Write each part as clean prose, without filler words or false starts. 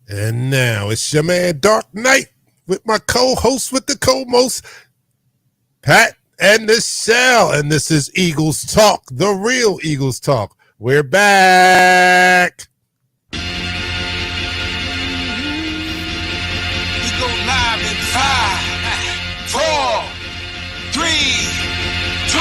And now it's your man Dark Knight with my co-host with the co-most, Pat and the Shell. And this is Eagles Talk, the real Eagles Talk. We're back. We go live in 5, 4, 3, 2.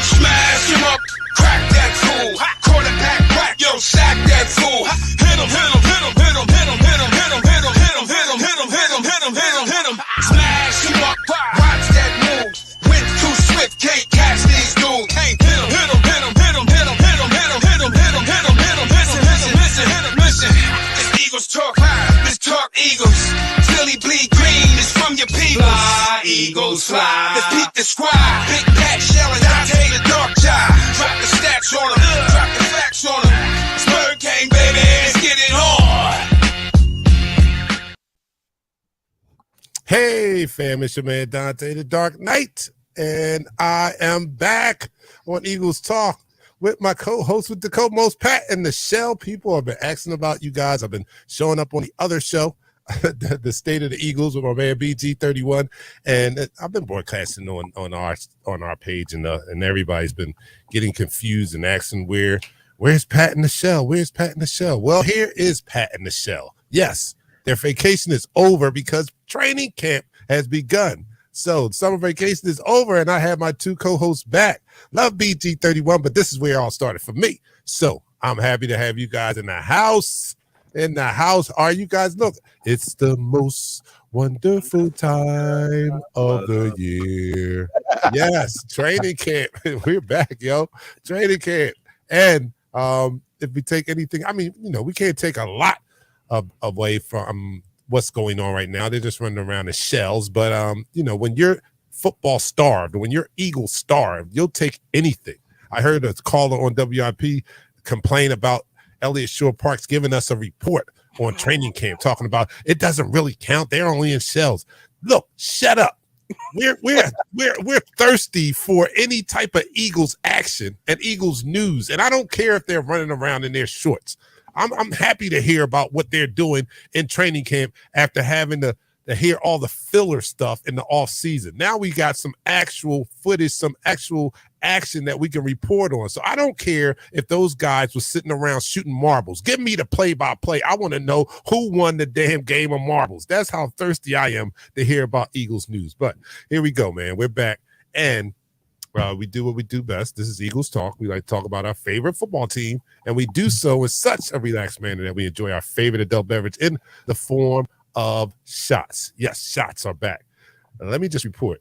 Smash him up, crack that fool. Quarterback whack, yo, sack that fool. Hit him, hit him, hit him, hit him, hit him, hit him, hit him, hit him, hit him, hit him, hit him, hit him, hit him, hit him, hit him. Smash him up, watch that move. Wind too swift, can't catch these dudes. Hit him, hit him, hit him, hit him, hit him, hit him, hit him, hit him, hit him, hit him, hit him, listen, listen, hit him, listen. This Eagles talk, this talk Eagles. Philly bleed green, it's from your people. Fly, Eagles, fly. Let's peep the squad. Big Pat, Shell, and Dante the Dark Child. Drop the stats on them, drop the facts on them. Spur King, baby, let's get it on. Hey, fam, it's your man Dante the Dark Knight. And I am back on Eagles Talk with my co-host with the co-most, Pat and the Shell. People have been asking about you guys. I've been showing up on the other show, the State of the Eagles with my man BG31, and I've been broadcasting on our page, and everybody's been getting confused and asking where's Pat and the Shell? Where's Pat and the Shell? Well, here is Pat and the Shell. Yes, their vacation is over because training camp has begun. So summer vacation is over, and I have my two co-hosts back. Love BG31, but this is where it all started for me. So I'm happy to have you guys in the house. Are you guys? Look, it's the most wonderful time of the year. Yes, training camp. We're back, yo. Training camp. And if we take anything, I mean, we can't take a lot away from what's going on right now. They're just running around in shells. But, when you're football starved, when you're Eagle starved, you'll take anything. I heard a caller on WIP complain about Elliott Shore-Parks giving us a report on training camp, talking about it doesn't really count. They're only in shells. Look, shut up. We're thirsty for any type of Eagles action and Eagles news. And I don't care if they're running around in their shorts. I'm happy to hear about what they're doing in training camp after having to hear all the filler stuff in the off season. Now we got some actual footage, some actual action that we can report on. So I don't care if those guys were sitting around shooting marbles. Give me the play-by-play. I want to know who won the damn game of marbles. That's how thirsty I am to hear about Eagles news. But here we go, man. We're back, and we do what we do best. This is Eagles Talk. We like to talk about our favorite football team, and we do so in such a relaxed manner that we enjoy our favorite adult beverage in the form of shots. Yes, shots are back. Now, let me just report.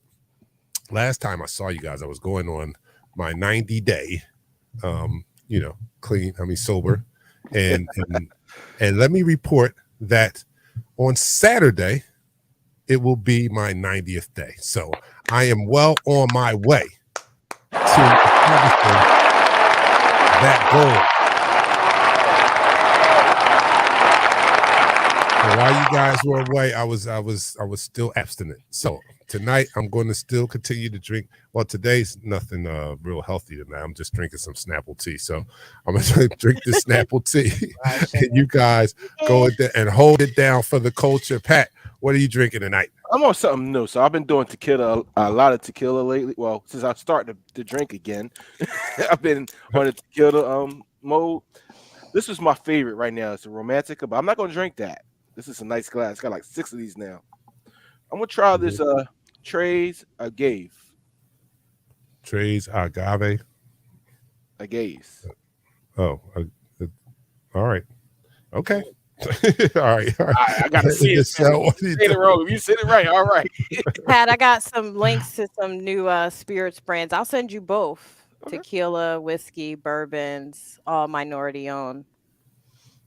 Last time I saw you guys, I was going on my 90-day, sober. And let me report that on Saturday, it will be my 90th day. So I am well on my way to accomplishing that goal. So while you guys were away, I was still abstinent. So tonight I'm going to still continue to drink. Well, today's nothing real healthy tonight. I'm just drinking some Snapple tea. So I'm going to drink this Snapple tea. And you guys go in there and hold it down for the culture. Pat, what are you drinking tonight? I'm on something new. So I've been doing tequila, a lot of tequila lately. Well, since I started to drink again, I've been on a tequila mode. This is my favorite right now. It's a Romantica, but I'm not going to drink that. This is a nice glass. It's got like 6 of these now. I'm going to try this Tres Agave. Tres Agave? Agave. Oh, all right. Okay. all right. I got to see it. If you said it right, all right. Pat, I got some links to some new spirits brands. I'll send you both. Okay. Tequila, whiskey, bourbons, all minority owned.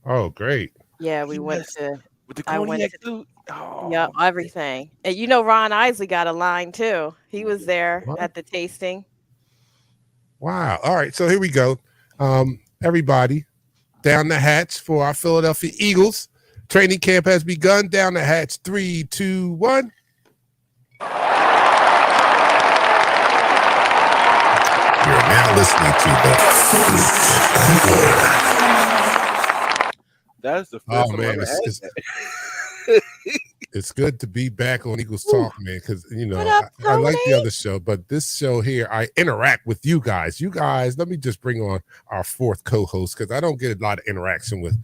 Oh, great. Yeah, we went to... With the cognac too. Oh, yeah, everything. And Ron Isley got a line too. He was there at the tasting. Wow. All right. So here we go. Everybody, down the hatch for our Philadelphia Eagles. Training camp has begun. Down the hatch. 3, 2, 1. You're now listening to the That's the Oh first time I man, ever had it's that. it's good to be back on Eagles Talk, man, because What up, I like the Tony? other show, but this show here, I interact with you guys. You guys, let me just bring on our fourth co-host because I don't get a lot of interaction with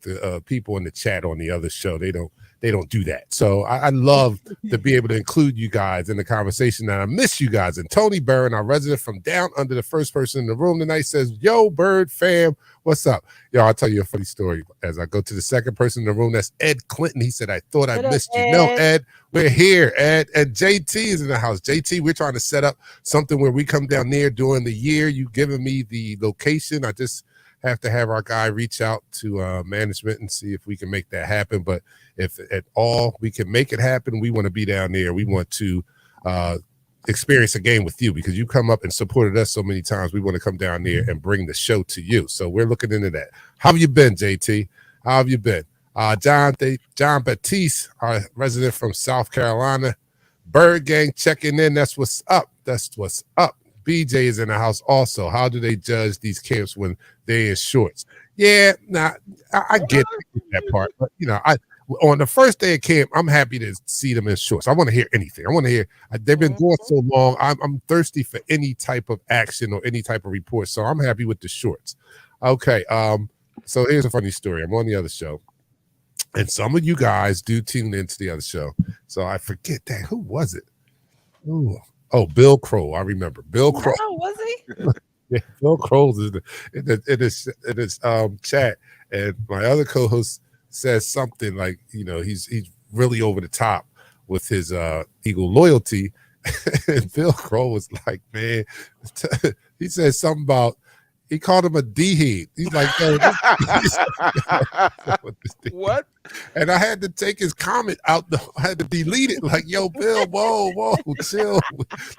the people in the chat on the other show. They don't do that. So I love to be able to include you guys in the conversation, and I miss you guys. And Tony Barron, our resident from down under, the first person in the room tonight, says, "Yo, Bird fam, what's up?" Yo, I'll tell you a funny story. As I go to the second person in the room, that's Ed Clinton. He said, "I thought I What up, missed you." No, Ed? Ed, we're here, Ed. And JT is in the house. JT, we're trying to set up something where we come down there during the year. You've given me the location. I just have to have our guy reach out to management and see if we can make that happen. But if at all we can make it happen, we want to be down there. We want to experience a game with you because you come up and supported us so many times. We want to come down there and bring the show to you. So we're looking into that. How have you been, JT? How have you been? John Batiste, our resident from South Carolina. Bird Gang checking in. That's what's up. That's what's up. BJ is in the house also. How do they judge these camps when they're in shorts? Yeah, I get that part. But, on the first day of camp, I'm happy to see them in shorts. I want to hear anything. I want to hear. They've been going so long. I'm thirsty for any type of action or any type of report. So I'm happy with the shorts. Okay. So here's a funny story. I'm on the other show, and some of you guys do tune into the other show. So I forget that. Who was it? Ooh. Oh, Bill Crow. I remember Bill Crow. Oh, was he? Yeah, Bill Crow's in his chat, and my other co-host says something like, he's really over the top with his Eagle loyalty, and Bill Crow was like, man, he said something about. He called him a D-head. He's like, What? And I had to take his comment out. I had to delete it. Like, yo, Bill, whoa, chill.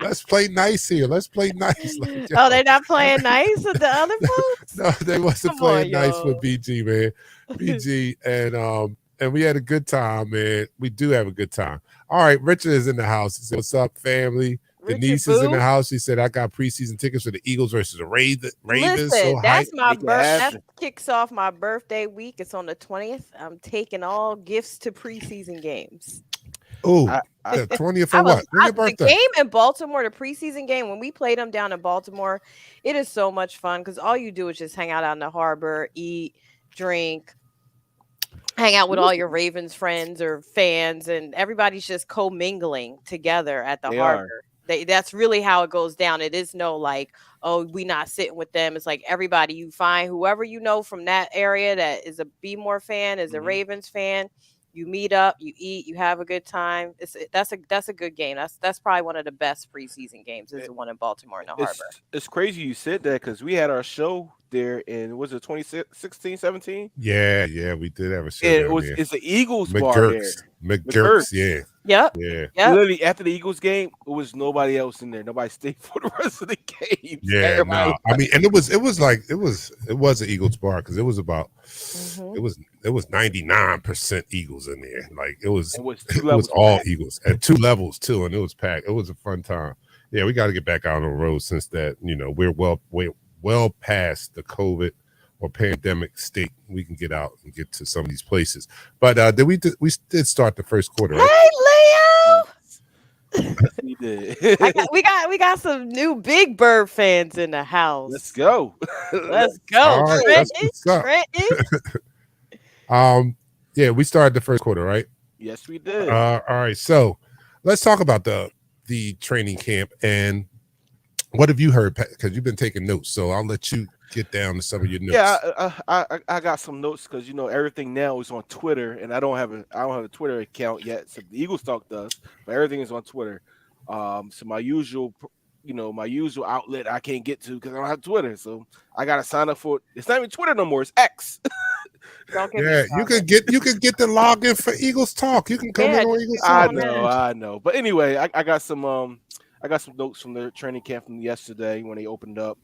Let's play nice here. Let's play nice. Like, Oh, they're not playing nice with the other folks? no, they wasn't Come playing on, nice yo. with BG, man. BG, and we had a good time, man. We do have a good time. All right, Richard is in the house. He said, "What's up, family?" Richard Denise is in Boo? the house. She said, "I got preseason tickets for the Eagles versus the Ravens." Listen, So that's hyped. my Make it that happen. kicks off my birthday week. It's on the 20th. I'm taking all gifts to preseason games. Oh, I- the 20th for what? When your The birthday? game in Baltimore, the preseason game, when we played them down in Baltimore, it is so much fun because all you do is just hang out in the harbor, eat, drink, hang out with all your Ravens friends or fans, and everybody's just commingling together at the They harbor. That's really how it goes down. It is no like, oh, we not sitting with them. It's like everybody, you find whoever you know from that area that is a Be More fan, is a Mhm. Ravens fan. You meet up, you eat, you have a good time. That's a good game. That's probably one of the best preseason games. Is the one in Baltimore in the harbor. It's crazy you said that because we had our show there in, was it 2016, 17? Yeah, we did have a show. And down there. it's the Eagles bar there. McGurk's, yeah. Yep. Yep. Literally after the Eagles game, it was nobody else in there. Nobody stayed for the rest of the game. Yeah, no. I mean, and it was an Eagles bar because it was about Mhm. it was 99% Eagles in there. Like it was It was it was all Eagles at 2 levels too, and it was packed. It was a fun time. Yeah, we got to get back out on the road since that. We're well past the COVID or pandemic state. We can get out and get to some of these places. But we did start the first quarter, right? Hey, Leo. We did. we got some new Big Bird fans in the house. Let's go. Let's go. All right, that's Trenton. what's up. Yeah, we started the first quarter, right? Yes, we did. All right, so let's talk about the training camp and what have you heard, Pat? Because you've been taking notes, so I'll let you get down to some of your notes. Yeah, I got some notes because everything now is on Twitter, and I don't have a Twitter account yet. So the Eagles Talk does, but everything is on Twitter. So my usual outlet I can't get to because I don't have Twitter. So I gotta sign up for it. It's not even Twitter no more. It's X. Yeah, you can get the login for Eagles Talk. You can come in on Eagles Talk. I know. But anyway, I got some notes from the training camp from yesterday when they opened up.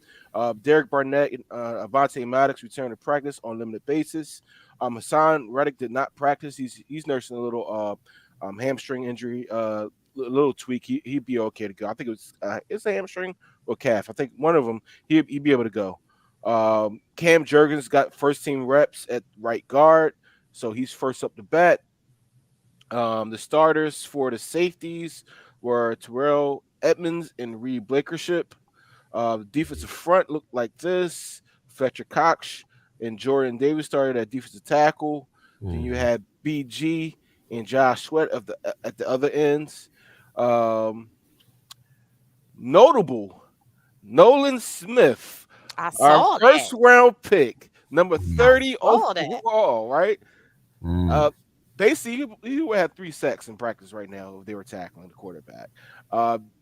Derek Barnett and Avonte Maddox returned to practice on limited basis. Hassan Reddick did not practice. He's nursing a little hamstring injury, little tweak. He'd be okay to go. I think it's a hamstring or calf. I think one of them he'd be able to go. Cam Jurgens got first team reps at right guard. so he's first up to bat. The starters for the safeties were Terrell Edmonds and Reed Blankenship. The defensive front looked like this: Fletcher Cox and Jordan Davis started at defensive tackle. Then you had BG and Josh Sweat at the other ends. Notable Nolan Smith, I saw our first that. round pick, number 30 saw that. overall, right? Basically, he would have 3 sacks in practice right now if they were tackling the quarterback.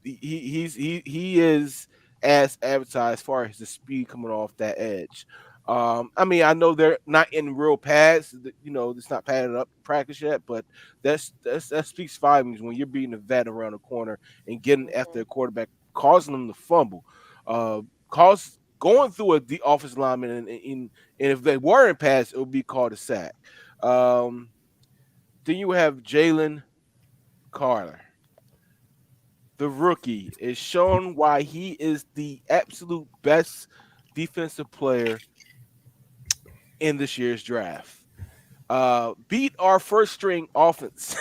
He is as advertised as far as the speed coming off that edge. I mean, I know they're not in real pads, it's not padded up practice yet, but that speaks volumes when you're beating a vet around the corner and getting after a quarterback, causing them to fumble, going through the offensive lineman, and if they were in pads, it would be called a sack. Then you have Jalen Carter. The rookie is shown why he is the absolute best defensive player in this year's draft. Beat our first string offense.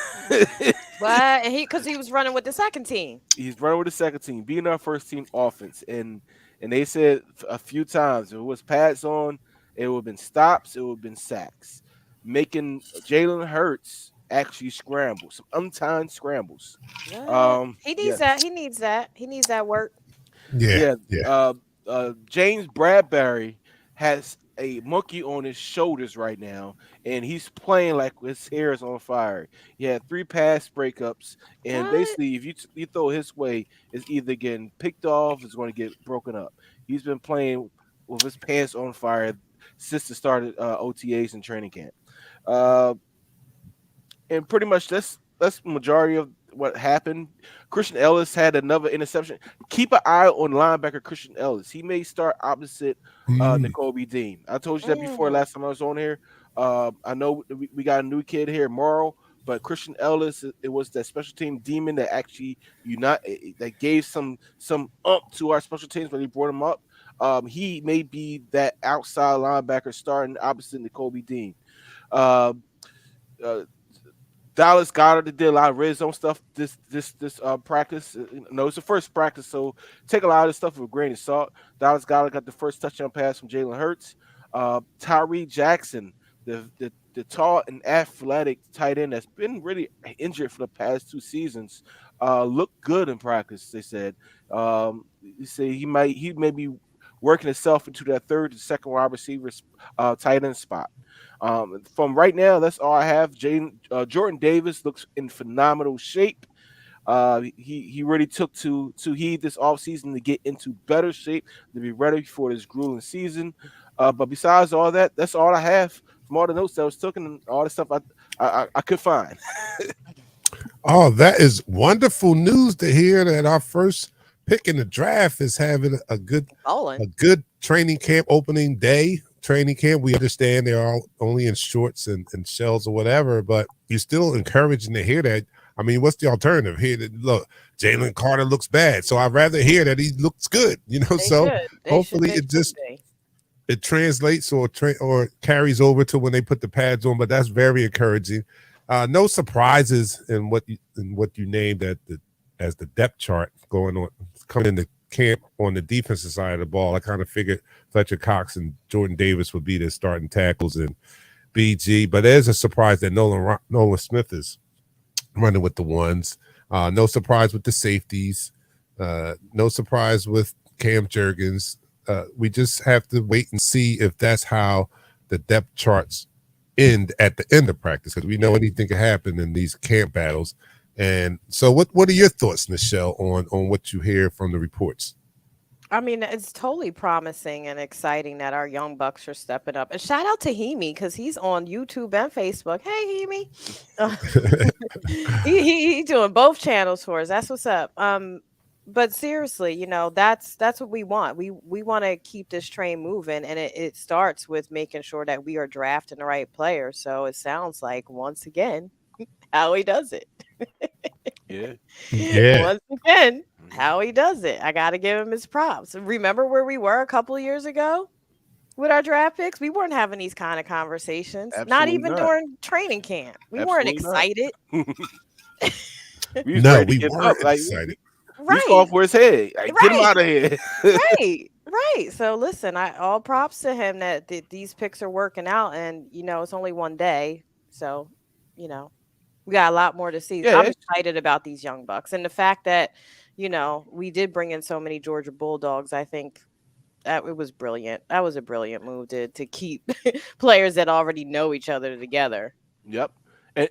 What? And because he was running with the second team. He's running with the second team, beating our first team offense. And they said a few times, if it was pads on, it would have been stops, it would have been sacks, making Jalen Hurts actually scramble, some untimed scrambles. He needs that. He needs that. He needs that work. Yeah. James Bradbury has a monkey on his shoulders right now, and he's playing like his hair is on fire. He had 3 pass breakups, and basically, if you throw his way, it's either getting picked off, it's going to get broken up. He's been playing with his pants on fire since the start of OTAs and training camp. And pretty much that's the majority of what happened. Christian Ellis had another interception. Keep an eye on linebacker Christian Ellis. He may start opposite Nakobe Dean. I told you that before last time I was on here. I know we got a new kid here, Morrow, but Christian Ellis, it was that special team demon that actually that gave some ump to our special teams when he brought him up. He may be that outside linebacker starting opposite Nakobe Dean. Dallas Goedert did a lot of red zone stuff this practice. It's the first practice, so take a lot of this stuff with a grain of salt. Dallas Goedert got the first touchdown pass from Jalen Hurts. Tyree Jackson, the tall and athletic tight end that's been really injured for the past 2 seasons, looked good in practice. They said you say he may be working himself into that third and second wide receiver tight end spot. From right now, that's all I have. Jordan Davis looks in phenomenal shape. He really took to heed this offseason to get into better shape to be ready for this grueling season. But besides all that, that's all I have from all the notes that I was taking and all the stuff I could find. Oh, that is wonderful news to hear that our first pick in the draft is having a good training camp opening day. Training camp, we understand they're all only in shorts and shells or whatever, but you're still encouraging to hear that. I mean, what's the alternative here? Look, Jalen Carter looks bad, so I'd rather hear that he looks good. Hopefully it translates or carries over to when they put the pads on. But that's very encouraging. No surprises in what you named as the depth chart coming into camp on the defensive side of the ball. I kind of figured Fletcher Cox and Jordan Davis would be the starting tackles and BG, but there's a surprise that Nolan Smith is running with the ones. No surprise with the safeties. No surprise with Cam Jurgens. We just have to wait and see if that's how the depth charts end at the end of practice, because we know anything can happen in these camp battles. And so what are your thoughts, Nichelle, on what you hear from the reports? I mean, it's totally promising and exciting that our young bucks are stepping up. And shout out to Hemi, because he's on YouTube and Facebook. Hey, Hemi. He doing both channels for us. That's what's up. But seriously, that's what we want. We want to keep this train moving, and it starts with making sure that we are drafting the right players. So it sounds like, once again, Howie does it. Yeah. Once again, Howie does it. I got to give him his props. Remember where we were a couple of years ago? with our draft picks. We weren't having these kind of conversations. Not Absolutely even not. during training camp. We weren't Absolutely not. excited. We was No, ready to we get weren't up. Like excited. we was Right. calling for his head. Like, get him Right. out of here. Right. So listen, all props to him that these picks are working out, and it's only one day, so we got a lot more to see. Yeah, I'm it's, excited about these young bucks, and the fact that we did bring in so many Georgia Bulldogs. I think that it was brilliant. That was a brilliant move to keep players that already know each other together. yep.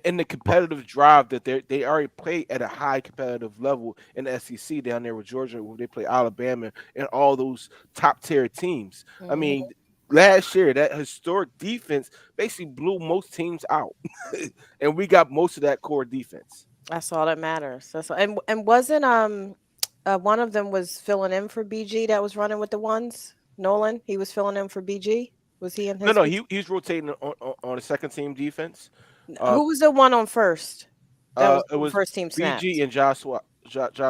And the competitive drive that they already play at a high competitive level in the SEC down there with Georgia, where they play Alabama and all those top tier teams. I Mhm. mean, last year that historic defense basically blew most teams out, and we got most of that core defense. That's all that matters. That's all. And wasn't one of them was filling in for BG that was running with the ones. Nolan, he was filling in for BG. Was he in No, his? no, he's rotating on the second team defense. Uh, Who was the one on first? That was it was first team snaps. BG and Josh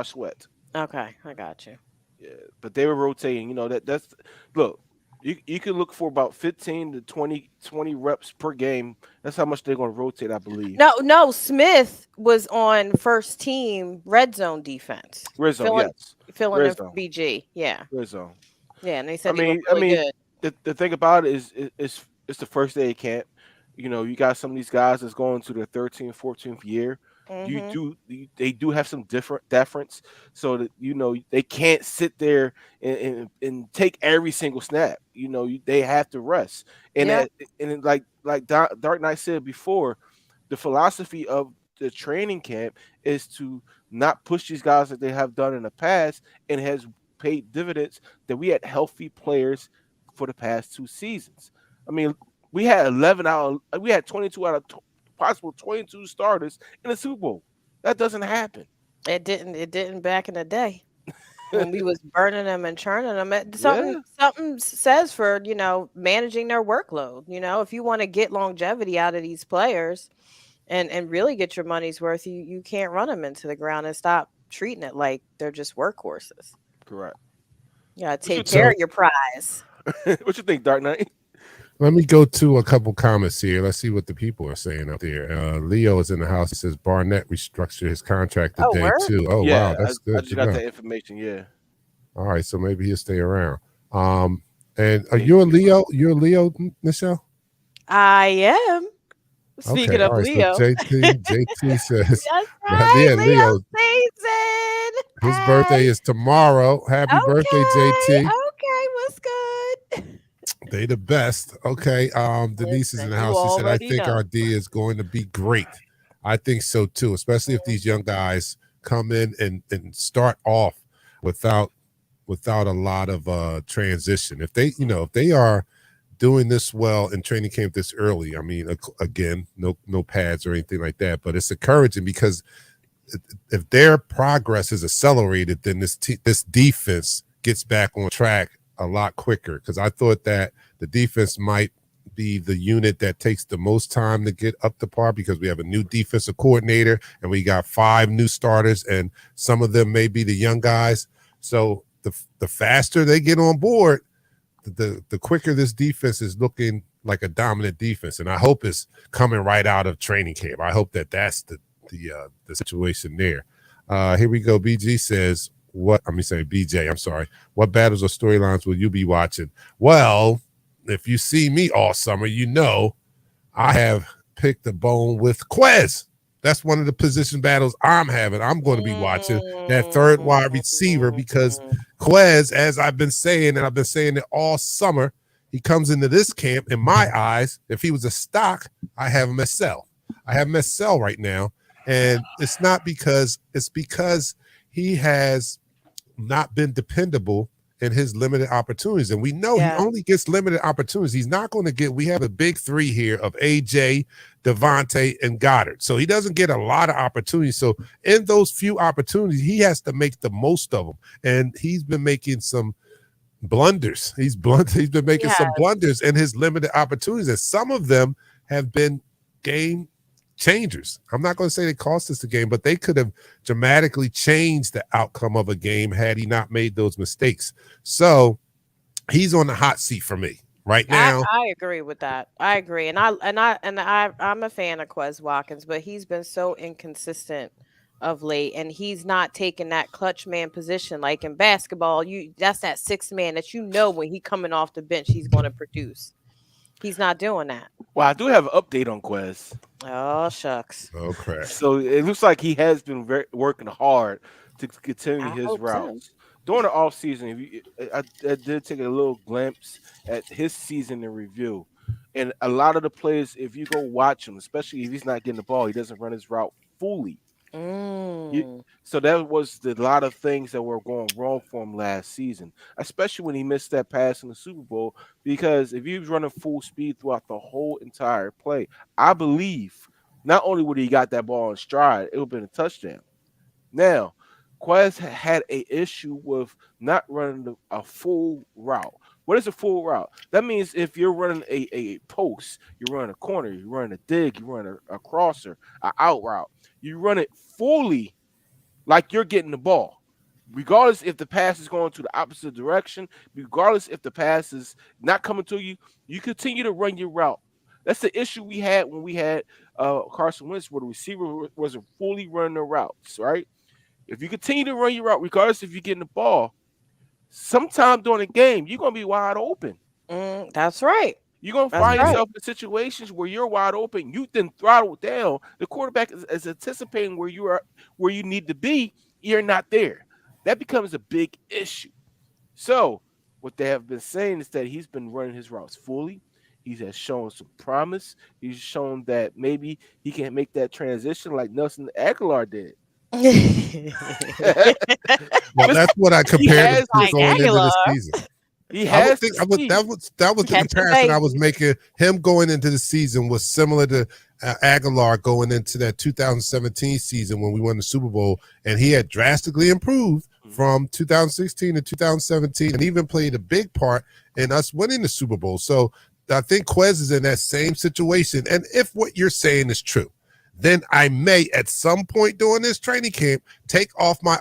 Sweat. Okay, I got you. Yeah, but they were rotating. That's look. You can look for about 15 to 20 reps per game. That's how much they're going to rotate, I believe. No, Smith was on first team red zone defense. Red zone, filling, yes. filling Red in for zone. BG. Yeah, Red zone. yeah, and they I said he mean, looked really good. the thing about it is it's the first day of camp. You got some of these guys that's going to their 13th, 14th year. Hmm. They do have some different deference, so that they can't sit there and take every single snap. They have to rest. And Yeah, like Dark Knight said before, the philosophy of the training camp is to not push these guys that they have done in the past, and has paid dividends that we had healthy players for the past 2 seasons. I mean, we had 22 out of possible 22 starters in the Super Bowl. That doesn't happen. it didn't. It didn't back in the day when we was burning them and churning them. Yeah, Something says for managing their workload. If you want to get longevity out of these players and really get your money's worth, you can't run them into the ground and stop treating it like they're just workhorses. correct. You gotta What you take care So of your prize. what you think, Dark Knight? let me go to a couple comments here. Let's see what the people are saying out there. Leo is in the house. He says Barnett restructured his contract Oh, today word? too. Oh Yeah, wow, that's I good just to got know. that information. Yeah. All right, so maybe he'll stay around. And are Yeah, you a he might. Leo? You're a Leo, Michelle? I am. Speaking Okay, of all right. So Leo. JT says, That's well, right, yeah, Leo Leo. season. His birthday is tomorrow. Happy birthday, JT. Okay, what's good? They the best. Okay. Denise is in Listen, the you house. She said, I already think know. our D is going to be great. I think so too, especially if these young guys come in and start off without a lot of transition. If they are doing this well in training camp this early, I mean, again, no pads or anything like that, but it's encouraging because if their progress is accelerated, then this defense gets back on track a lot quicker. Because I thought that the defense might be the unit that takes the most time to get up to par, because we have a new defensive coordinator and we got 5 new starters, and some of them may be the young guys. So the faster they get on board, the quicker this defense is looking like a dominant defense. And I hope it's coming right out of training camp. I hope that's the situation there. Here we go. BG says, BJ, I'm sorry. What battles or storylines will you be watching? Well, if you see me all summer, I have picked a bone with Quez. That's one of the position battles I'm having. I'm going to be watching that third wide receiver, because Quez, as I've been saying, and I've been saying it all summer, he comes into this camp, in my eyes, if he was a stock, I have him as sell. I have him as sell right now. And it's because he has not been dependable in his limited opportunities. And we know he only gets limited opportunities. He's not going to we have a big 3 here of AJ, Devontae, and Goddard. So he doesn't get a lot of opportunities. So in those few opportunities, he has to make the most of them. And he's been making some blunders. He's been making some blunders in his limited opportunities. And some of them have been game changers. I'm not going to say they cost us the game, but they could have dramatically changed the outcome of a game had he not made those mistakes. So he's on the hot seat for me. Right now, I agree with that. I agree, and I'm a fan of Quez Watkins, but he's been so inconsistent of late, and he's not taking that clutch man position like in basketball. That's that sixth man that when he coming off the bench, he's going to produce. He's not doing that. Well, I do have an update on Quez. Oh shucks. oh crap. So it looks like he has been working hard to continue I his hope so. routes. During the offseason, I did take a little glimpse at his season in review. And a lot of the players, if you go watch him, especially if he's not getting the ball, he doesn't run his route fully. So that was a lot of things that were going wrong for him last season, especially when he missed that pass in the Super Bowl. Because if he was running full speed throughout the whole entire play, I believe not only would he got that ball in stride, it would have been a touchdown. Now, Quez had an issue with not running a full route. What is a full route? That means if you're running a post, you're running a corner, you're running a dig, you're running a crosser, an out route. You run it fully like you're getting the ball. Regardless if the pass is going to the opposite direction, regardless if the pass is not coming to you, you continue to run your route. That's the issue we had when we had Carson Wentz, where the receiver wasn't fully running the routes, right? If you continue to run your route, regardless if you're getting the ball, sometime during the game, you're going to be wide open. That's right. You're going to find yourself in situations where you're wide open. You then throttle down. The quarterback is anticipating where you need to be. You're not there. That becomes a big issue. So what they have been saying is that he's been running his routes fully. He has shown some promise. He's shown that maybe he can make that transition like Nelson Aguilar did. Well, that's what I compared him to going into the season. That was the comparison I was making. Him going into the season was similar to Aguilar going into that 2017 season when we won the Super Bowl, and he had drastically improved from 2016 to 2017, and even played a big part in us winning the Super Bowl. So I think Quez is in that same situation, and if what you're saying is true, then I may at some point during this training camp take my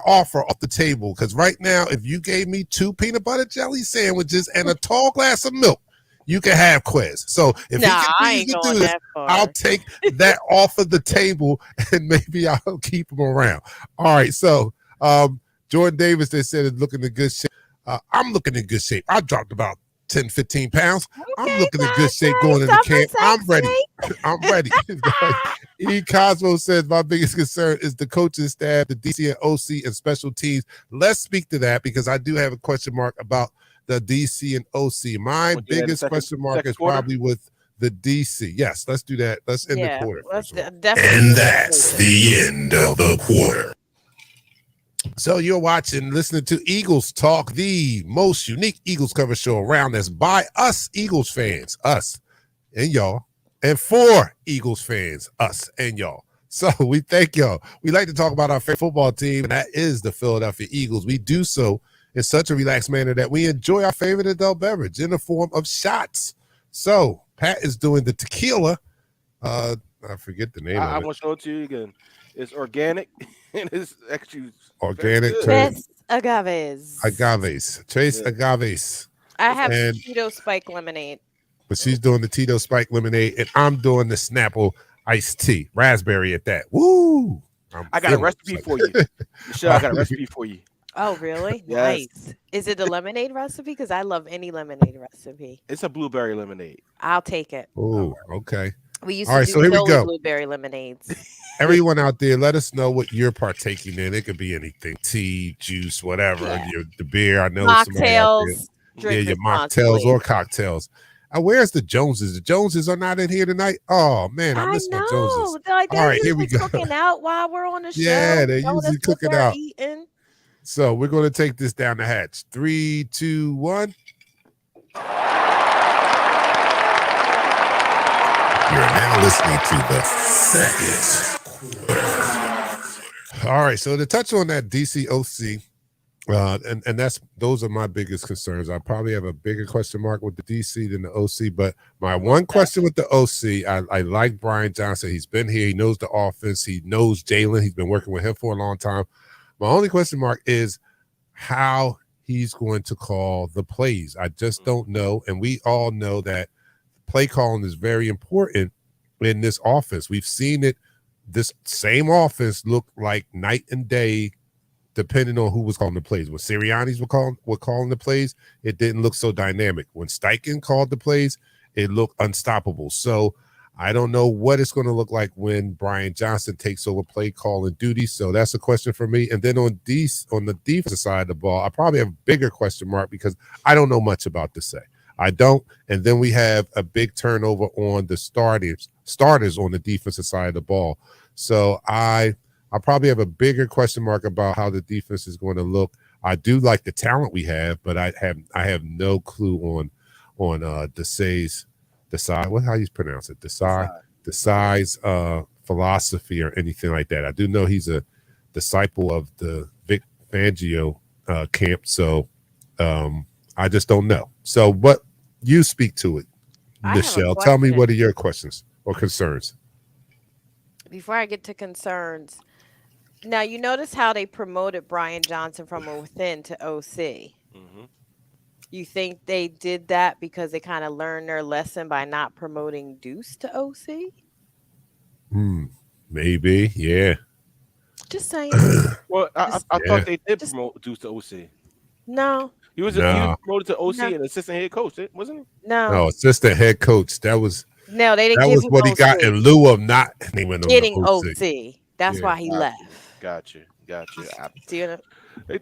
offer off the table, because right now, if you gave me 2 peanut butter jelly sandwiches and a tall glass of milk, you can have Quez. So if he continues to do this, I'll take that off of the table, and maybe I'll keep him around. All right, so Jordan Davis, they said, is looking in good shape. I'm looking in good shape. I dropped about 10, 15 pounds. I'm looking in good shape going into camp. I'm ready. I'm ready. E. Cosmo says, my biggest concern is the coaching staff, the DC and OC, and special teams. Let's speak to that, because I do have a question mark about the DC and OC. My biggest question mark is probably with the DC. Yes, let's do that. Let's end the quarter. And that's the end of the quarter. So you're listening to Eagles Talk, the most unique Eagles cover show around. That's by us Eagles fans, us and y'all, and for Eagles fans, us and y'all. So we thank y'all. We like to talk about our favorite football team, and that is the Philadelphia Eagles. We do so in such a relaxed manner that we enjoy our favorite adult beverage in the form of shots. So Pat is doing the tequila. I forget the name of it. I want to show it to you again. It's organic, and it's actually organic. Tres agaves. Tres agaves. I have Tito Spike lemonade. But she's doing the Tito Spike lemonade, and I'm doing the Snapple iced tea, raspberry at that. Woo! I got a recipe for you. Michelle, I got a recipe for you. Oh, really? Yes. Nice. Is it a lemonade recipe? Because I love any lemonade recipe. It's a blueberry lemonade. I'll take it. Oh, okay. We used All right, to do so here we go. Blueberry lemonades. Everyone out there, let us know what you're partaking in. It could be anything: tea, juice, whatever. Yeah. The beer. I know mocktails. Your mocktails or cocktails. Where's the Joneses? The Joneses are not in here tonight. Oh man, I miss my Joneses. Like, all right, here we go. Cooking out while we're on the show. Yeah, they're usually cooking out. Eating. So we're going to take this down the hatch. 3, 2, 1. You're now listening to the second quarter. All right, so to touch on that DC OC, and those are my biggest concerns. I probably have a bigger question mark with the DC than the OC, but my one question with the OC, I like Brian Johnson. He's been here. He knows the offense. He knows Jalen. He's been working with him for a long time. My only question mark is how he's going to call the plays. I just don't know. And we all know that play calling is very important in this offense. We've seen it. This same offense look like night and day, depending on who was calling the plays. When Sirianni's were calling the plays, it didn't look so dynamic. When Steichen called the plays, it looked unstoppable. So I don't know what it's going to look like when Brian Johnson takes over play calling duty. So that's a question for me. And then on the defensive side of the ball, I probably have a bigger question mark because I don't know much about to say. I don't. And then we have a big turnover on the starters on the defensive side of the ball. So I probably have a bigger question mark about how the defense is going to look. I do like the talent we have, but I have no clue on Desai's how you pronounce it? Desai's philosophy or anything like that. I do know he's a disciple of the Vic Fangio camp, so I just don't know. So, but you speak to it, Michelle. Tell me, what are your questions or concerns? Before I get to concerns, now you notice how they promoted Brian Johnson from within to OC. Mm-hmm. You think they did that because they kind of learned their lesson by not promoting Deuce to OC? Maybe, yeah. Just saying. Well, I thought they did promote Deuce to OC. No. He was promoted to OC and assistant head coach, wasn't he? No, assistant head coach. That was no. They didn't. That give was him what he OC. got in lieu of not naming him Getting OC. That's why he left. Got you. Do you know?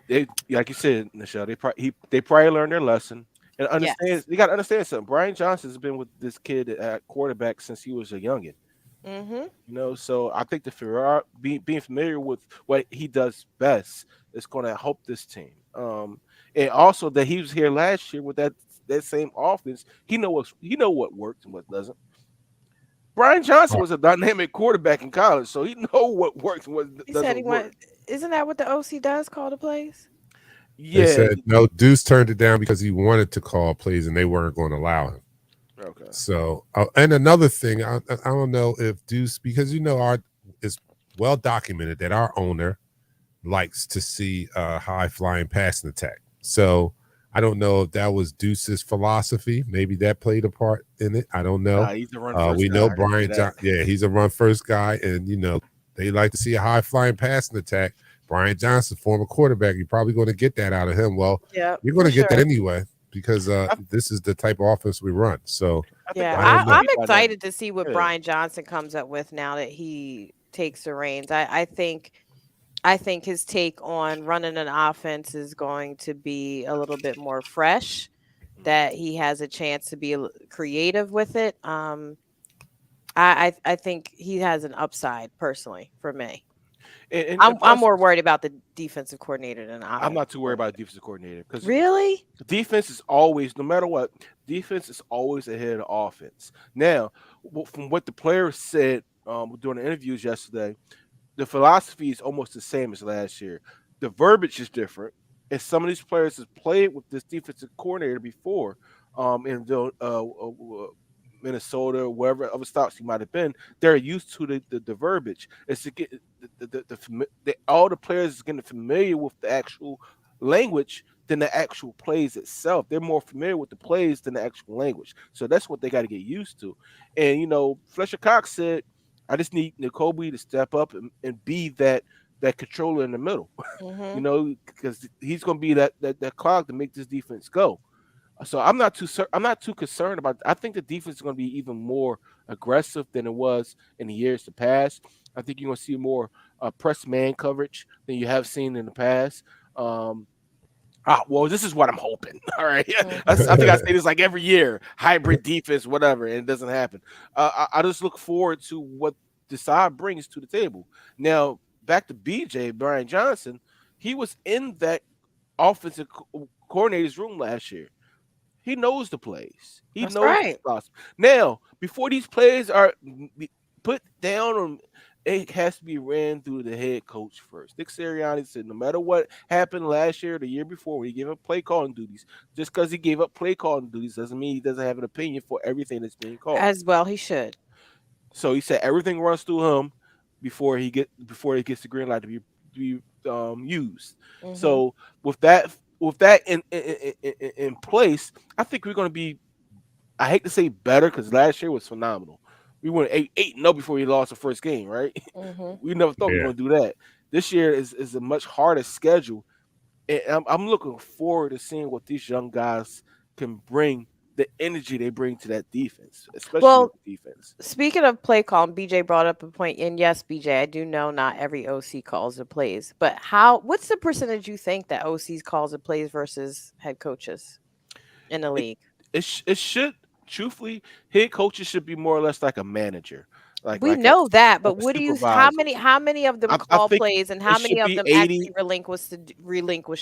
They like you said, Michelle. They probably learned their lesson and understand. Yes. You got to understand something. Brian Johnson's been with this kid at quarterback since he was a youngin. Mm-hmm. You know, so I think the being familiar with what he does best is going to help this team. And also that he was here last year with that same offense. He know what works and what doesn't. Brian Johnson was a dynamic quarterback in college, so he know what works and what doesn't work. Isn't that what the OC does? Call the plays? Yeah. They said no. Deuce turned it down because he wanted to call plays and they weren't going to allow him. Okay. So, and another thing, I don't know if Deuce, because it's well documented that our owner likes to see a high flying passing attack. So I don't know if that was Deuce's philosophy. Maybe that played a part in it. I don't know. He's a run first we guy. know Brian Johnson. Yeah, he's a run first guy, and they like to see a high flying passing attack. Brian Johnson, former quarterback, you're probably going to get that out of him. Well, you're going to get that anyway because this is the type of offense we run. So I'm excited to see what Brian Johnson comes up with now that he takes the reins. I think his take on running an offense is going to be a little bit more fresh, that he has a chance to be creative with it. I think he has an upside personally for me. And I'm more worried about the defensive coordinator than I'm not too worried about the defensive coordinator because really the defense is always, no matter what, defense is always ahead of offense. Now, from what the players said during the interviews yesterday, the philosophy is almost the same as last year. The verbiage is different, and some of these players have played with this defensive coordinator before, in Minnesota, wherever other stops he might have been. They're used to the verbiage. It's to get all the players is getting familiar with the actual language than the actual plays itself. They're more familiar with the plays than the actual language. So that's what they got to get used to. And Fletcher Cox said, I just need Nakobe to step up and be that controller in the middle, because he's going to be that clog to make this defense go. So I'm not too concerned about. I think the defense is going to be even more aggressive than it was in the years to past. I think you're going to see more press man coverage than you have seen in the past. Well, this is what I'm hoping. All right. I think I say this like every year, hybrid defense, whatever, and it doesn't happen. I just look forward to what Desai brings to the table. Now, back to BJ, Brian Johnson, he was in that offensive coordinator's room last year. He knows the plays. He knows the spots. Now, before these plays are put down, it has to be ran through the head coach first. Nick Sirianni said no matter what happened last year or the year before when he gave up play calling duties, just because he gave up play calling duties doesn't mean he doesn't have an opinion for everything that's being called. As well, he should. So he said everything runs through him before he gets the green light to be used. Mm-hmm. So with that with that in place, I think we're going to be. I hate to say better because last year was phenomenal. We went 8-0 before we lost the first game, right? Mm-hmm. We never thought we were going to do that. This year is a much harder schedule, and I'm looking forward to seeing what these young guys can bring, the energy they bring to that defense, especially the defense. Speaking of play call, BJ brought up a point, and yes, BJ, I do know not every OC calls the plays, but what's the percentage you think that OCs calls the plays versus head coaches in the league? It should, truthfully, head coaches should be more or less like a manager. We know that, but what do you? How many of them call plays, and how many of them actually relinquish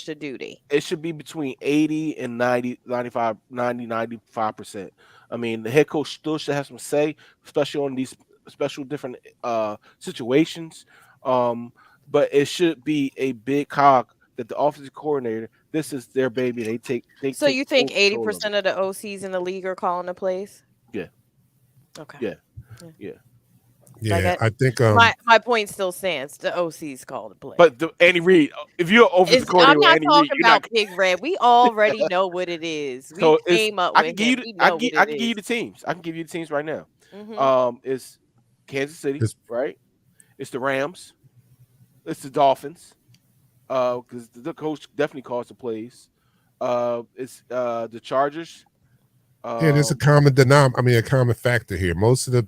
the duty? It should be between 80 and 95%. I mean, the head coach still should have some say, especially on these special different situations. But it should be a big cog that the offensive coordinator. This is their baby. They take. So you think 80% of the OCs in the league are calling the plays? Yeah. Okay. Yeah. Yeah, I think my point still stands. The OCs call the play. But Andy Reid, if you're offensive coordinator, I'm not talking about Big Red. We already know what it is. We came up with it. I can give you the teams. I can give you the teams right now. Mm-hmm. It's Kansas City, right? It's the Rams. It's the Dolphins. Because the coach definitely calls the plays. It's the Chargers. There's a common a common factor here. Most of the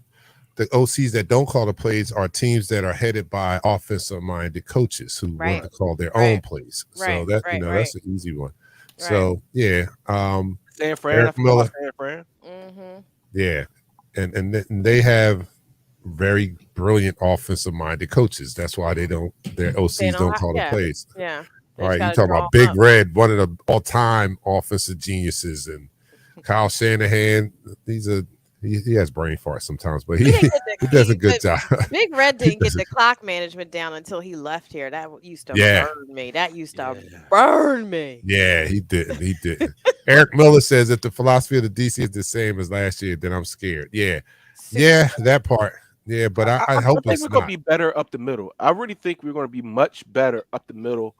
OCs that don't call the plays are teams that are headed by offensive-minded coaches who want to call their own plays. So that's an easy one. Right. So San Fran, Eric Miller. San Fran. Mm-hmm. Yeah, and they have very brilliant offensive-minded coaches. That's why their OCs don't call the plays. Yeah. All right, you talking about Big Red, one of the all-time offensive geniuses, and Kyle Shanahan. He has brain farts sometimes, but he does a good job. Big Red didn't get the clock management down until he left here. That used to burn me. Burn me. Yeah, he didn't. Eric Miller says if the philosophy of the DC is the same as last year, then I'm scared. Yeah, that part. Yeah, but I hope I think we're going to be better up the middle. I really think we're going to be much better up the middle.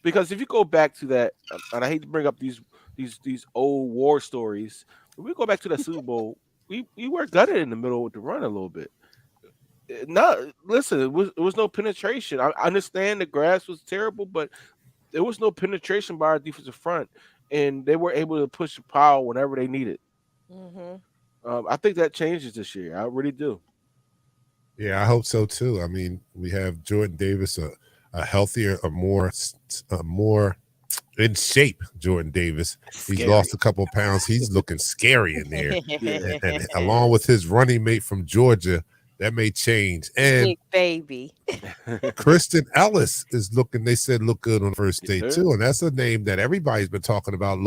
Because if you go back to that, and I hate to bring up these old war stories. When we go back to that Super Bowl, we were gutted in the middle with the run a little bit. No, listen, it was no penetration. I understand the grass was terrible, but there was no penetration by our defensive front, and they were able to push the power whenever they needed. Mm-hmm. I think that changes this year. I really do. Yeah, I hope so too. I mean, we have Jordan Davis, a healthier, a more in shape Jordan Davis. He's lost a couple of pounds. He's looking scary in there. and along with his running mate from Georgia, that may change. And big baby. Kristen Ellis is looking, they said look good on the first day too. And that's a name that everybody's been talking about,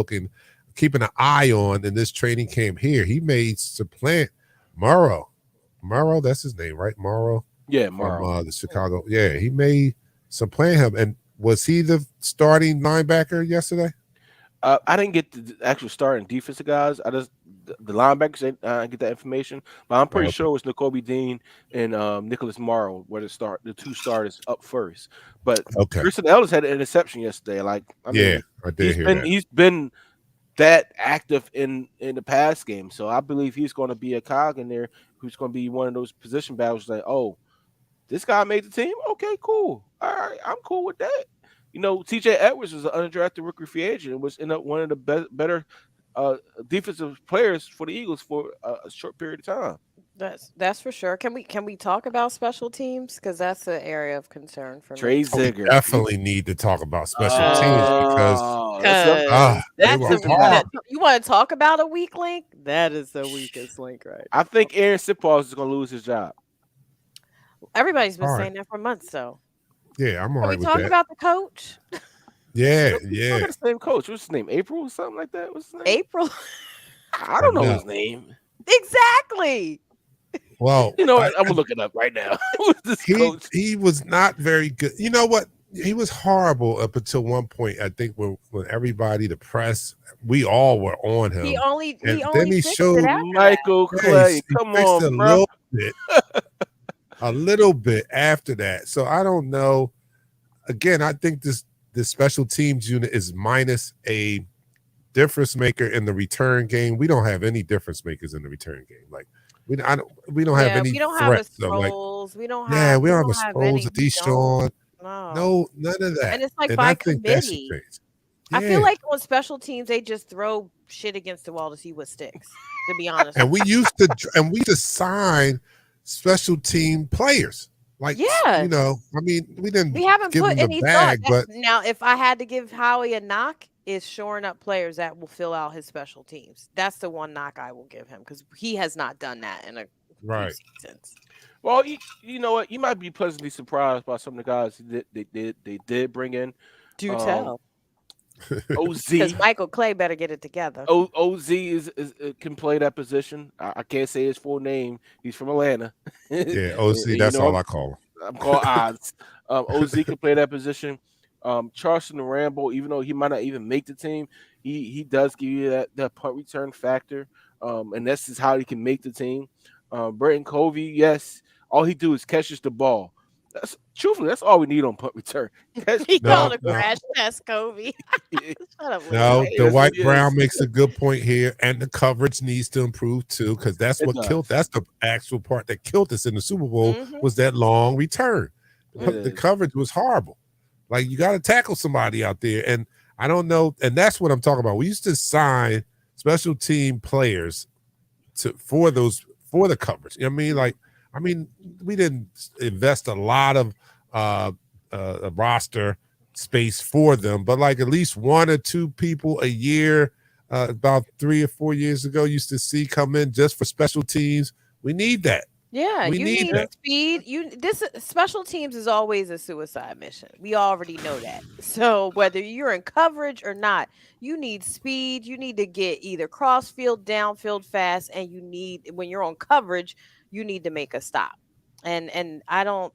keeping an eye on in this training camp here. He may supplant Morrow. Morrow, that's his name, right? Morrow? Yeah, Morrow. From the Chicago. Yeah, he may supplant him. And was he the starting linebacker yesterday? I didn't get the actual starting defensive guys. I just the linebackers. I get that information, but I'm pretty sure it was Nakobe Dean and Nicholas Morrow were the two starters up first. But Kristen Ellis had an interception yesterday. Like, I mean, I did hear that. He's been that active in the pass game, so I believe he's going to be a cog in there. Who's going to be one of those position battles? Like, oh, this guy made the team. Okay, cool. All right, I'm cool with that. You know, TJ Edwards was an undrafted rookie free agent and was one of the better defensive players for the Eagles for a short period of time. That's for sure. Can we talk about special teams, because that's an area of concern for Trey me. Ziegler. We definitely need to talk about special teams because you want to talk about a weak link? That is the weakest link, right? I think Aaron Sipos is going to lose his job. Everybody's been saying that for months, though. Yeah, I'm all right with that. Can we talk about the coach? Yeah. The same coach. What's his name? April or something like that? What's his name? April. I don't know his name. Exactly. Well, you know what? I'm gonna look it up right now. He was not very good. You know what? He was horrible up until one point. I think when everybody, the press, we all were on him. He only showed Michael Clay. Come on, bro. A little bit after that. So I don't know. Again, I think this the special teams unit is minus a difference maker in the return game. We don't have any difference makers in the return game. Like we don't have Yeah, any we don't have a threats. So like, scrolls. We don't yeah, have we we don't have a don't have any. Sproles, a We don't. Deshaun, No. no, none of that. And it's like And I by think that should committee. change. I feel Yeah. like on special teams they just throw shit against the wall to see what sticks. To be honest, And we used to sign special team players. Like, yeah, you know, I mean, we didn't we haven't give put them the any thought. bag, but Now, if I had to give Howie a knock, is shoring up players that will fill out his special teams. That's the one knock I will give him because he has not done that in a few right. seasons. Well, you know what? You might be pleasantly surprised by some of the guys they did bring in. Do Um, tell. Oz Because Michael Clay better get it together. Oz is can play that position. I can't say his full name. He's from Atlanta. Yeah, OC, And, that's you know, all I call him. I'm called Oz. Oz can play that position. Charleston Rambo, even though he might not even make the team, he does give you that punt return factor. And that's just how he can make the team. Brenton Covey, yes, all he do is catches the ball. That's all we need on punt return. He No, called a no. crash test, Kobe. Shut up, No, Willie. the Yes, White it Brown is. makes a good point here, and the coverage needs to improve too, because that's It what does. killed. That's the actual part that killed us in the Super Bowl Mhm. was that long return. It The is. coverage was horrible. Like you got to tackle somebody out there, and I don't know, and that's what I'm talking about. We used to sign special team players for the coverage. You know what I mean, like, I mean, we didn't invest a lot of a roster space for them, but like at least one or two people a year, about 3 or 4 years ago, used to see come in just for special teams. We need that. Yeah, We you need need that. speed. This special teams is always a suicide mission. We already know that. So whether you're in coverage or not, you need speed. You need to get either crossfield, downfield fast, and you need when you're on coverage, you need to make a stop. And I don't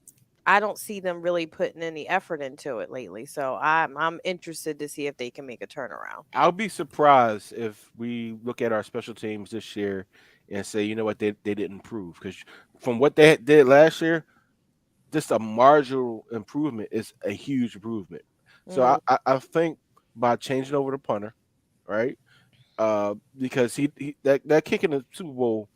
see them really putting any effort into it lately. So I'm interested to see if they can make a turnaround. I'll be surprised if we look at our special teams this year and say, you know what, they didn't improve. Because from what they did last year, just a marginal improvement is a huge improvement. So Mm. I think by changing over the punter, right? Because that kick in the Super Bowl,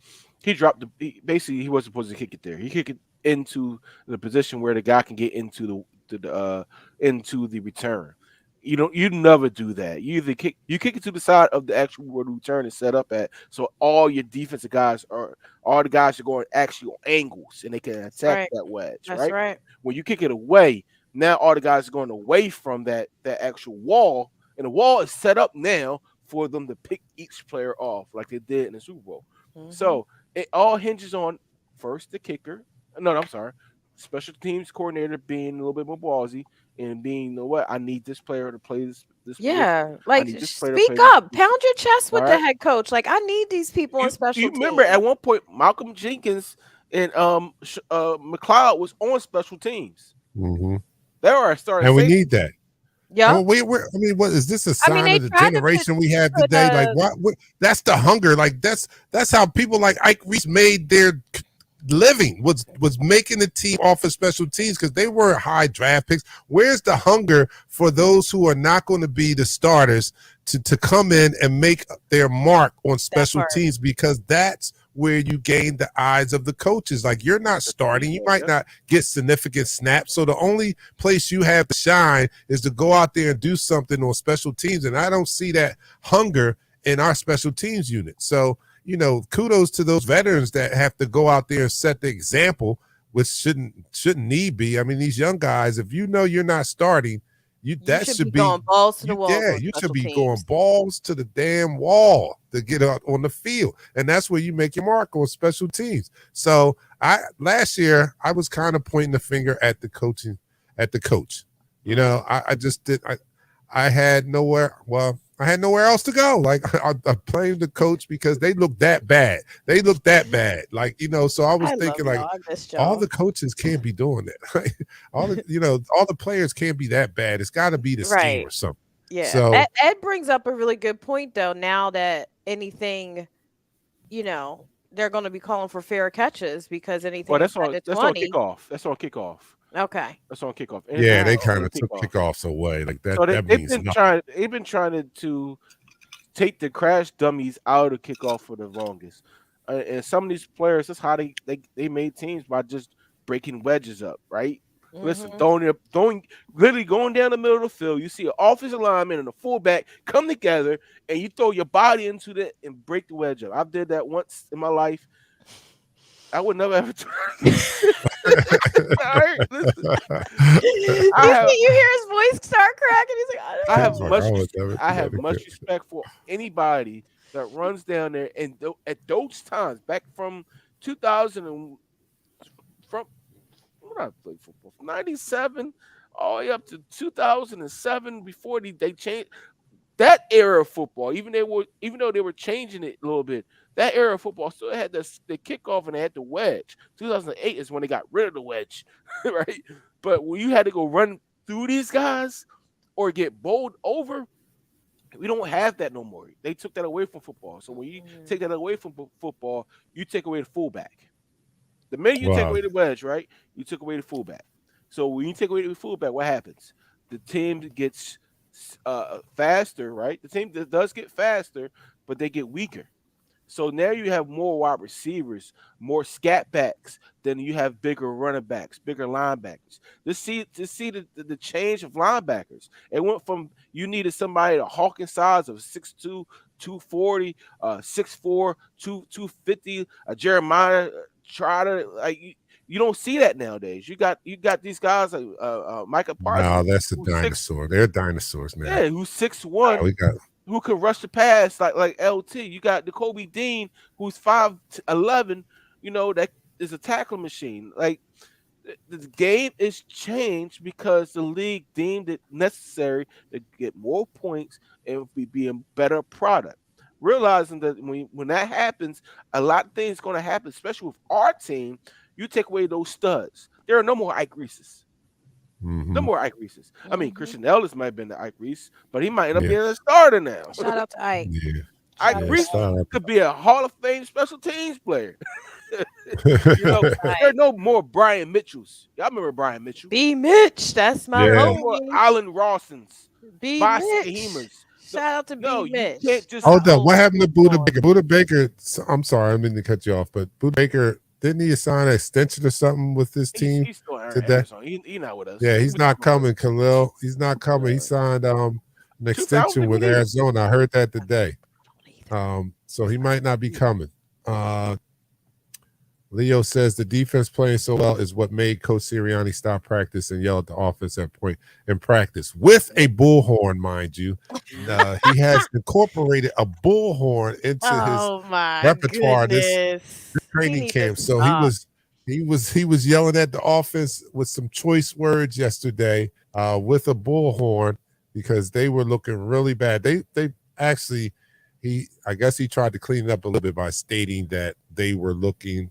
he dropped basically he wasn't supposed to kick it there. He kicked it into the position where the guy can get into the return. You never do that. You either kick it to the side of the actual where the return is set up at, so all your defensive guys are going actually on angles and they can attack Right. that wedge, That's right? right. When you kick it away, now all the guys are going away from that actual wall, and the wall is set up now for them to pick each player off like they did in the Super Bowl. Mhm. So it all hinges on first the kicker. No, I'm sorry. Special teams coordinator being a little bit more ballsy and being, you know what, I need this player to play this. Yeah, like need this player to speak play this up, pound your chest with the Alright. head coach. Like I need these people on special You remember teams. at one point Malcolm Jenkins and McLeod was on special teams. Mhm. They were starting. And we need that. Yeah, I mean, what is this a I mean, sign they of the tried to generation we have put, today? Like, what? That's the hunger. Like, that's how people like Ike Reese made their living. Was making the team off of special teams because they were high draft picks. Where's the hunger for those who are not going to be the starters to come in and make their mark on special part. teams? Because that's where you gain the eyes of the coaches. Like, you're not starting, you might not get significant snaps. So the only place you have to shine is to go out there and do something on special teams. And I don't see that hunger in our special teams unit. So, you know, kudos to those veterans that have to go out there and set the example, which shouldn't need be. I mean, these young guys, if you know you're not starting, that should be going balls to the wall. yeah, you should be going balls to the damn wall to get out on the field. And that's where you make your mark on special teams. So last year I was kind of pointing the finger at the coach. You know, I just did I had nowhere else to go. Like I blamed the coach because they looked that bad. Like, you know, so I was thinking like all the coaches can't be doing that. all the players can't be that bad. It's got to be the scheme or something. Yeah. So Ed brings up a really good point though. Now that anything, you know, they're going to be calling for fair catches because anything. Well, that's on kickoff. That's on kickoff. Okay. That's on kickoff. Yeah, they Anything kind on of took kickoffs away. Like that. So That they've means been nothing. trying to take the crash dummies out of kickoff for the longest. And some of these players, that's how they made teams by just breaking wedges up, right? Listen, throwing, literally going down the middle of the field. You see an offensive lineman and a fullback come together, and you throw your body into that and break the wedge up. I did that once in my life. I would never ever try. All right, listen. You hear his voice start cracking. He's like, I have He's like, much. I would never I do have that much again. respect for anybody that runs down there and at those times back from 2000 and from when I played football from 97 all the way up to 2007 before they changed that era of football. Even though they were changing it a little bit, that era of football still had the kickoff and they had the wedge. 2008 is when they got rid of the wedge, right? But when you had to go run through these guys or get bowled over, we don't have that no more. They took that away from football. So when you take that away from football, you take away the fullback. The minute you take away the wedge, right, you took away the fullback. So when you take away the fullback, what happens? The team gets faster, right? The team does get faster, but they get weaker. So now you have more wide receivers, more scat backs than you have bigger running backs, bigger linebackers. To see the change of linebackers. It went from you needed somebody a hawking size of 6'2", 240, 6'4", 250, a Jeremiah Trotter. Like you don't see that nowadays. You got these guys like Micah Parsons. No, that's a dinosaur. They're dinosaurs now. Yeah, who's 6'1". We got who can rush the pass like LT. You got Kobe Dean, who's 5'11", that is a tackle machine. Like the game is changed because the league deemed it necessary to get more points and be a better product. Realizing that when that happens, a lot of things going to happen, especially with our team. You take away those studs. There are no more Ike Reeses. No more Ike Reeses. I mean, Christian Ellis might have been the Ike Reese, but he might end up being a starter now. Shout out to Ike. Yeah. Ike Reese could be a Hall of Fame special teams player. There are no more Brian Mitchells. Y'all remember Brian Mitchell? B. Mitch. That's my No more Allen Rawsons. B. Mitch. Shout out to B. Mitch. You can't just hold up. What happened to Buda Baker? Buda Baker, I'm sorry, I didn't mean to cut you off, but Buda Baker, didn't he sign an extension or something with this team today? He's not with us. Yeah, he's not coming, Khalil. He's not coming. He signed an extension with Arizona. I heard that today. So he might not be coming. Leo says the defense playing so well is what made Coach Sirianni stop practice and yell at the offense at point in practice with a bullhorn, mind you. He has incorporated a bullhorn into his repertoire this training camp. So he was yelling at the offense with some choice words yesterday with a bullhorn because they were looking really bad. They actually I guess he tried to clean it up a little bit by stating that they were looking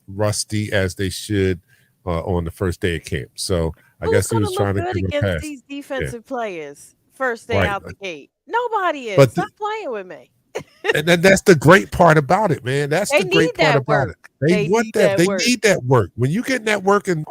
rusty as they should on the first day of camp. So I guess he was trying to give against a pass. These defensive players first day out the gate. Nobody is. Stop playing with me. And then that's the great part about it, man. That's the great part about it. They want that. They need that work. When you get that work in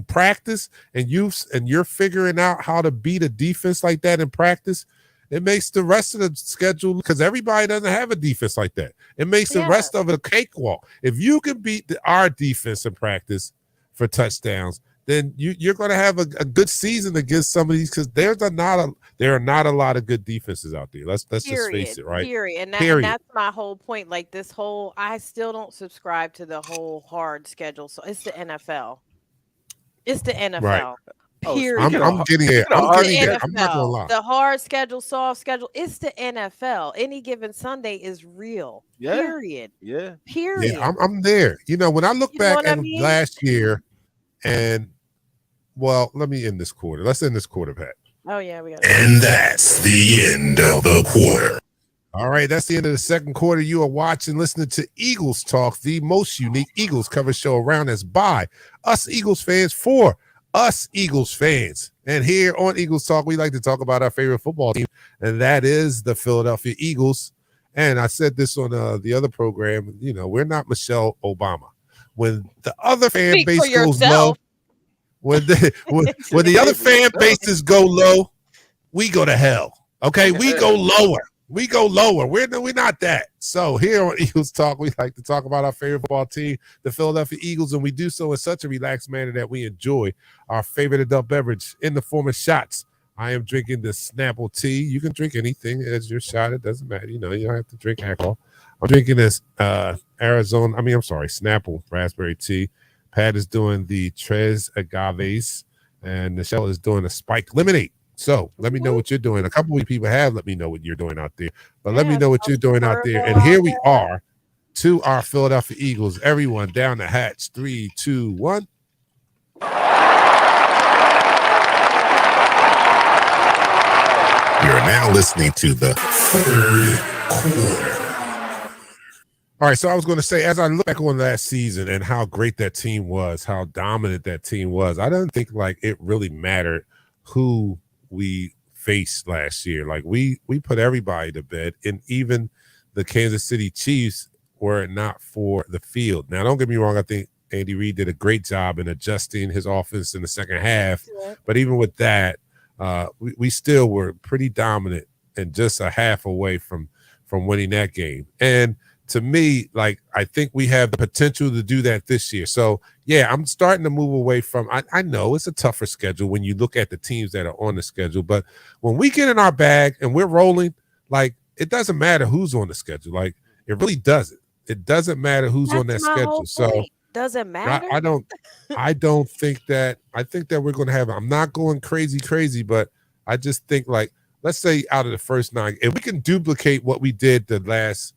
practice and you're figuring out how to beat a defense like that in practice, it makes the rest of the schedule, because everybody doesn't have a defense like that. It makes the rest of it a cakewalk. If you can beat our defense in practice for touchdowns, then you're going to have a good season against some of these, because there are not a lot of good defenses out there. Let's just face it, right? And that's my whole point. Like I still don't subscribe to the whole hard schedule. So it's the NFL. It's the NFL. Right. Period. I'm getting it. I'm not gonna lie. The hard schedule, soft schedule. It's the NFL. Any given Sunday is real. Yeah. Period. Yeah. Period. Yeah, I'm there. When I look back at last year, and let me end this quarter. Let's end this quarter, Pat. Oh yeah, we got. And that's the end of the quarter. All right, that's the end of the second quarter. You are watching, listening to Eagles Talk, the most unique Eagles cover show around. That's by us Eagles fans for us Eagles fans. And here on Eagles Talk, we like to talk about our favorite football team, and that is the Philadelphia Eagles. And I said this on the other program, we're not Michelle Obama. When the other fan base goes low, when To when the other favorite. fan bases go low, we go to hell. Okay, we go lower. We go lower. We're not that. So here on Eagles Talk, we like to talk about our favorite football team, the Philadelphia Eagles, and we do so in such a relaxed manner that we enjoy our favorite adult beverage in the form of shots. I am drinking the Snapple tea. You can drink anything as your shot. It doesn't matter. You don't have to drink alcohol. I'm drinking this Snapple raspberry tea. Pat is doing the Tres Agaves, and Michelle is doing a spiked lemonade. So let me know what you're doing. A couple of people have let me know what you're doing out there. But let me know what you're doing out there. And here we are to our Philadelphia Eagles. Everyone down the hatch. 3, 2, 1. You're now listening to the third quarter. All right, so I was going to say, as I look back on last season and how great that team was, how dominant that team was, I don't think like it really mattered who we faced last year. Like we put everybody to bed, and even the Kansas City Chiefs were it not for the field. Now, don't get me wrong. I think Andy Reid did a great job in adjusting his offense in the second half. But even with that, we still were pretty dominant and just a half away from winning that game. And to me, like, I think we have the potential to do that this year. So, yeah, I'm starting to move away from – I know it's a tougher schedule when you look at the teams that are on the schedule. But when we get in our bag and we're rolling, like, it doesn't matter who's on the schedule. Like, it really doesn't. It doesn't matter who's on that schedule. So doesn't matter. I don't think that – I think that we're going to have – I'm not going crazy, but I just think, like, let's say out of the first 9 – if we can duplicate what we did the last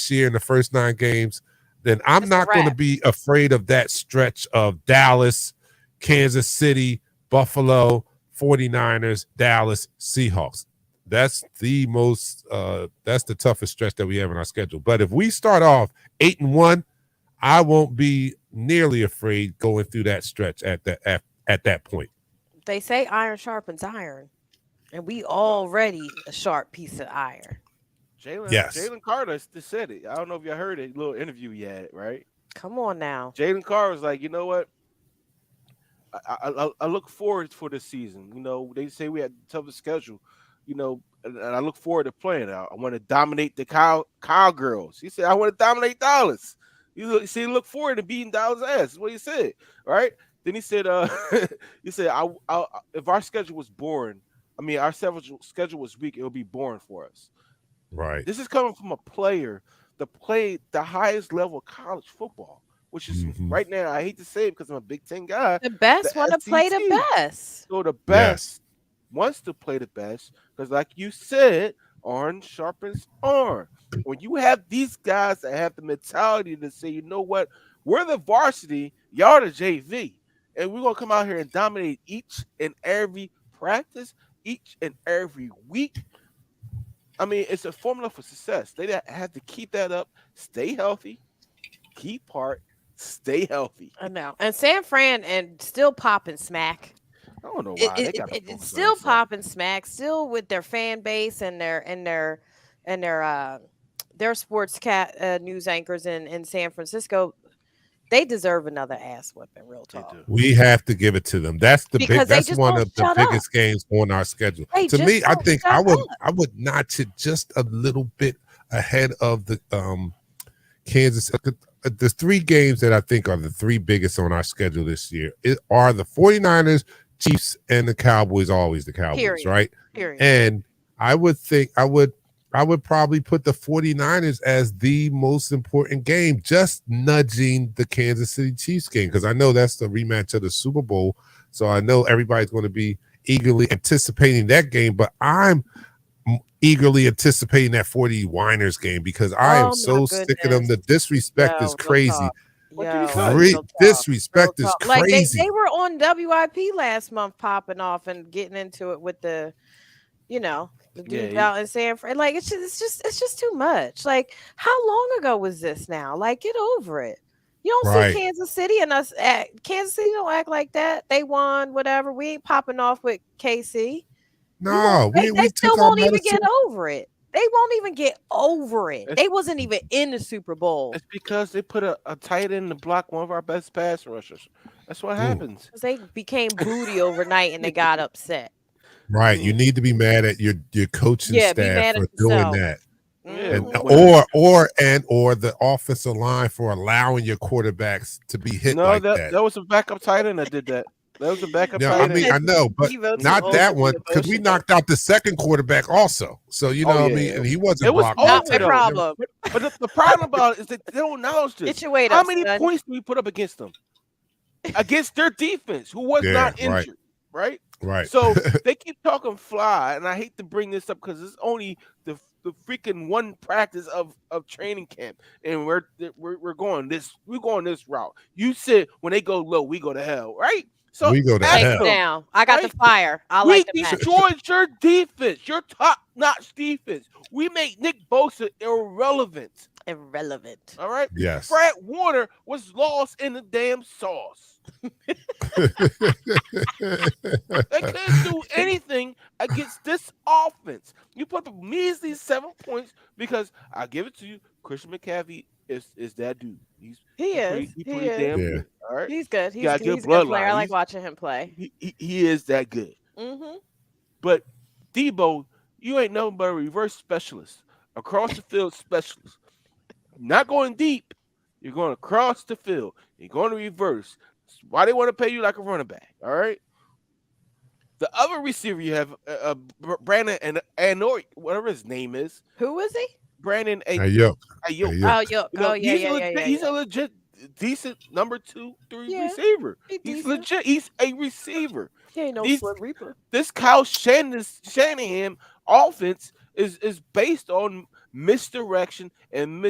year in the first 9 games, then I'm not going to be afraid of that stretch of Dallas, Kansas City, Buffalo, 49ers, Dallas, Seahawks. That's the that's the toughest stretch that we have in our schedule. But if we start off 8-1, I won't be nearly afraid going through that stretch at that point. They say iron sharpens iron, and we already a sharp piece of iron. Jalen Carter just said it. I don't know if y'all heard a little interview yet, right? Come on now. Jalen Carter was like, you know what? I look forward for this season. You know, they say we had the toughest schedule, you know, and I look forward to playing. I want to dominate the Cowgirls. He said, I want to dominate Dallas. You look forward to beating Dallas' ass. That's what he said, right? Then he said, he said, if our schedule was boring, our schedule was weak, it would be boring for us. Right. This is coming from a player that played the highest level of college football, which is right now, I hate to say it because I'm a Big Ten guy. The best want to play the best. So the best wants to play the best because, like you said, iron sharpens iron. When you have these guys that have the mentality to say, you know what, we're the varsity, y'all the JV, and we're going to come out here and dominate each and every practice, each and every week. It's a formula for success. They have to keep that up, stay healthy, keep part, stay healthy. I know. And San Fran and still popping smack. I don't know why it's still popping smack, still with their fan base and their sports news anchors in San Francisco. They deserve another ass whipping, real talk. We have to give it to them. That's one of the biggest games on our schedule. To me, I think I would notch it just a little bit ahead of the Kansas. The 3 games that I think are the 3 biggest on our schedule this year are the 49ers, Chiefs, and the Cowboys. Always the Cowboys, right? Period. And I would think I would probably put the 49ers as the most important game, just nudging the Kansas City Chiefs game, because I know that's the rematch of the Super Bowl. So I know everybody's going to be eagerly anticipating that game, but I'm eagerly anticipating that 49ers game because I am so sick of them. The disrespect is crazy. Disrespect is crazy. Like they were on WIP last month popping off and getting into it with the dude out in San Fran. Like it's just too much. Like, how long ago was this now? Like, get over it. You don't see Kansas City and us at Kansas City don't act like that. They won, whatever. We ain't popping off with KC. No, they still won't even get over it. They won't even get over it. It's- They wasn't even in the Super Bowl It's because they put a tight end to block one of our best pass rushers. That's what happens. because they became booty overnight and they got upset. Right. You need to be mad at your coaching Yeah, be staff mad for at doing yourself. that. Yeah, And, Mhm. or the offensive line for allowing your quarterbacks to be hit No, like that was a backup tight end that did that. That was a backup No, tight I end. mean I know, but Devo too not old that to be one because we emotional. knocked out the second quarterback also. So you know Oh, what I yeah. mean, and he wasn't It was blocked. over, Not my though. problem. But the problem about it is that they don't acknowledge this. Get your weight How up, many son. points do we put up against them? Against their defense, who was Yeah, not right. injured, right? Right. So they keep talking fly, and I hate to bring this up because it's only the freaking one practice of training camp, and we're going this route. You said when they go low, we go to hell, right? So We go to ask Take hell. it them, down. I got the right? fire. I we like the match. destroyed your defense, your top-notch defense. We made Nick Bosa irrelevant. Irrelevant. All right. Yes. Fred Warner was lost in the damn sauce. They couldn't do anything against this offense. You put up a measly 7 points because I give it to you, Christian McCaffrey is that dude. He pretty, is. he He pretty is. damn Yeah. good. All right. He's good. He's, got a good he's a good player. bloodline. I like He's- watching him play. He is that good. Mm-hmm. But Debo, you ain't nothing but a reverse specialist, across the field specialist. Not going deep. You're going across the field. You're going to reverse. Why they want to pay you like a running back? All right. The other receiver you have, Brandon and whatever his name is, Who is he? Brandon Hey, Ayuk. yo. Ayuk. Hey, yo. Oh, yo. You know, Oh, yeah, he's yeah, a yeah, legit, yeah, he's yeah. a legit, decent number 2, 3 Yeah, receiver. he He's decent. legit. He's a receiver. He ain't no These- Slim Reaper. This Kyle Shanahan offense is based on misdirection and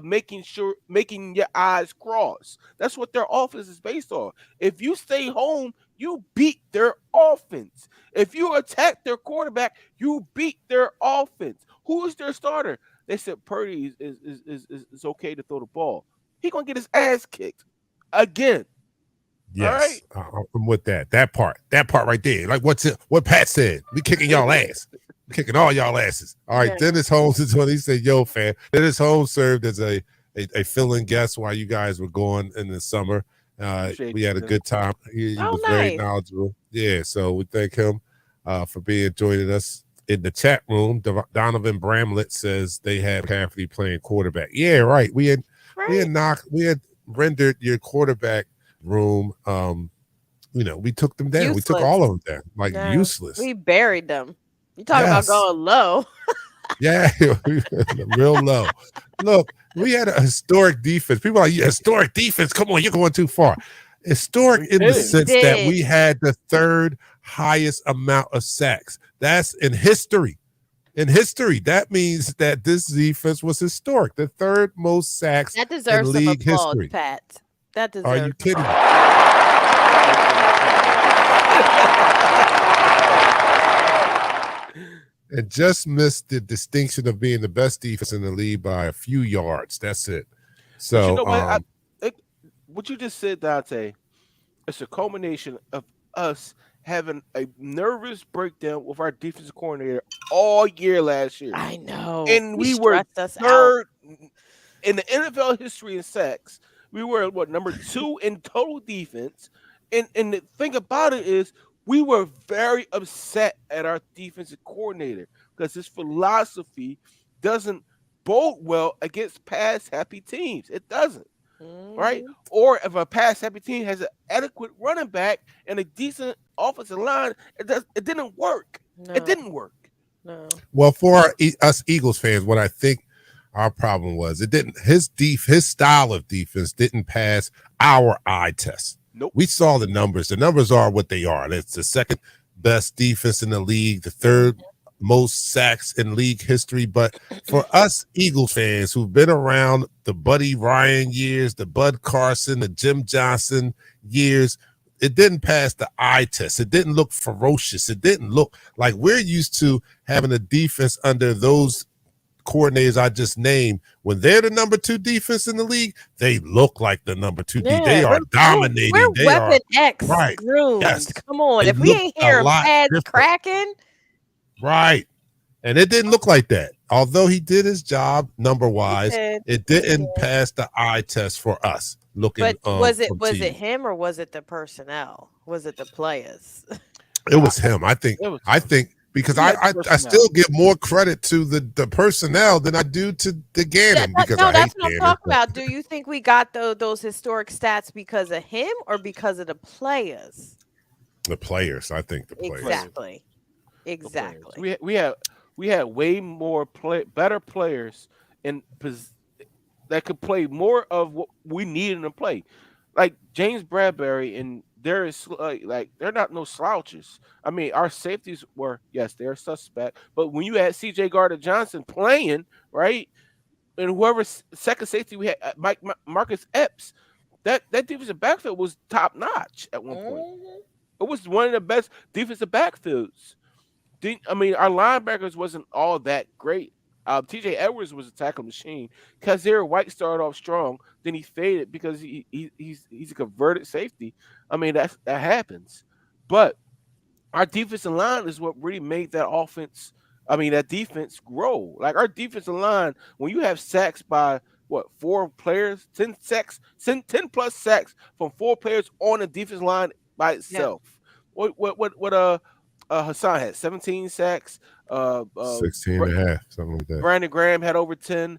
making your eyes cross. That's what their offense is based on. If you stay home, you beat their offense. If you attack their quarterback, you beat their offense. Who is their starter? They said Purdy is okay to throw the ball. He gonna get his ass kicked again. Yes. I'm with that. That part right there. Like what Pat said. We kicking y'all ass. We kicking all y'all asses. All right. Yeah. Dennis Holmes is when he said, yo, fam. Dennis Holmes served as a fill-in guest while you guys were going in the summer. Appreciate We had a you. good time. He Oh, was very nice. knowledgeable. Yeah, so we thank him for joining us in the chat room. Donovan Bramlett says they had McCaffrey playing quarterback. Yeah, right. We had rendered your quarterback room. We took them down. We took Useless. all of them down, like Yeah. useless. We buried them. You talking Yes. about going low? Yeah, real low. Look, we had a historic defense. People are like, historic defense. Come on, you're going too far. Historic in the did. sense that we had the third highest amount of sacks. That's in history. In history, that means that this defense was historic. The third most sacks. That deserves some league applause, history. Pat. That deserves. Are you kidding me? And just missed the distinction of being the best defense in the league by a few yards. That's it. So, But you know what? What you just said, Dante, it's a culmination of us having a nervous breakdown with our defensive coordinator all year last year. I know. And He we were stressed us out. third in the NFL history in sacks. We were number 2 in total defense. And the thing about it is we were very upset at our defensive coordinator because his philosophy doesn't bode well against pass happy teams. It doesn't. Right? Mhm. Or if a pass happy team has an adequate running back and a decent offensive line, it didn't work. No, It didn't work. No. well, for us Eagles fans, what I think our problem was, his style of defense didn't pass our eye test. Nope. We saw the numbers. The numbers are what they are. It's the second best defense in the league, the third most sacks in league history. But for us Eagles fans who've been around the Buddy Ryan years, the Bud Carson, the Jim Johnson years, it didn't pass the eye test. It didn't look ferocious. It didn't look like we're used to having a defense under those coordinators I just named. When they're the number 2 defense in the league, they look like the number 2 Yeah, They are dominating. We're They Weapon are X right. groomed. Yes. Come on. They If we look ain't a hearing lot pads different. cracking, right. And it didn't look like that. Although he did his job number wise, did. it didn't pass the eye test for us looking. But was from it TV. him or was it the personnel? Was it the players? It was him. I think because I still give more credit to the personnel than I do to the Gannon because no, I that's hate what I'm Gannon. talking about. Do you think we got those historic stats because of him or because of the players? The players, I think the players. Exactly. The players. Exactly. We had way more better players that could play more of what we needed to play. Like James Bradbury and Darius, like they're not no slouches. I mean, our safeties were, yes, they're suspect, but when you had CJ Gardner-Johnson playing, right, and whoever second safety we had, Marcus Epps, that defensive backfield was top notch at one point. It was one of the best defensive backfields. I mean, our linebackers wasn't all that great. TJ Edwards was a tackle machine. Kazir White started off strong, then he faded because he's a converted safety. I mean, that happens. But our defensive line is what really made that offense. I mean, that defense grow. Like our defensive line, when you have sacks by 4 players, 10 plus sacks from 4 players on the defensive line by itself. Yeah. What Hassan had 17 sacks. 16 and a half, something like that. Brandon Graham had over 10.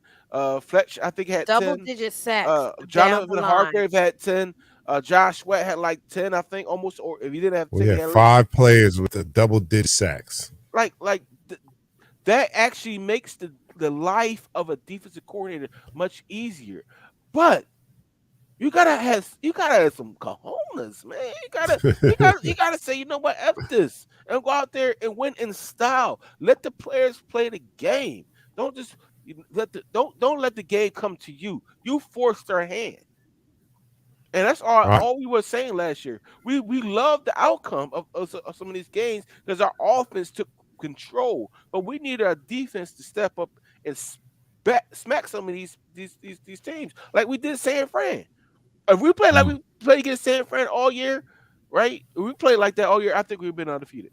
Fletch, I think, had double-digit sacks. Jonathan Hargrave had 10. Josh Sweat had like 10, I think, almost. Or if he didn't have 10, we had 5 players with a double-digit sacks. That actually makes the life of a defensive coordinator much easier. But you gotta have some cojones, man. You gotta say, you know what, F this, and go out there and win in style. Let the players play the game. Don't just don't let the game come to you. You force their hand, and that's all we were saying last year. We loved the outcome of some of these games because our offense took control, but we needed our defense to step up and smack some of these teams like we did San Fran. If we play like we played against San Fran all year, right? If we played like that all year, I think we've been undefeated.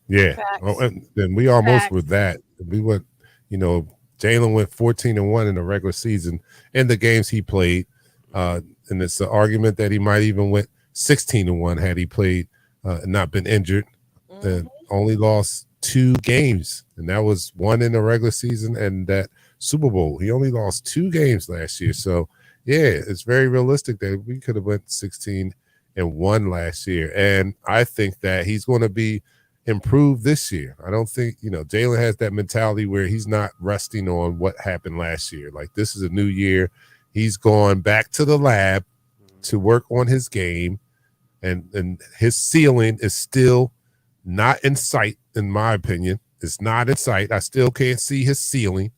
Yeah. And then we almost with that. We went, Jalen went 14-1 in the regular season in the games he played. And it's an argument that he might even went 16-1 had he played and not been injured. And only lost 2 games, and that was one in the regular season and that Super Bowl. He only lost 2 games last year. So yeah, it's very realistic that we could have went 16-1 last year. And I think that he's going to be improved this year. I don't think, Jalen has that mentality where he's not resting on what happened last year. Like, this is a new year. He's going back to the lab to work on his game, and his ceiling is still not in sight, in my opinion. It's not in sight. I still can't see his ceiling,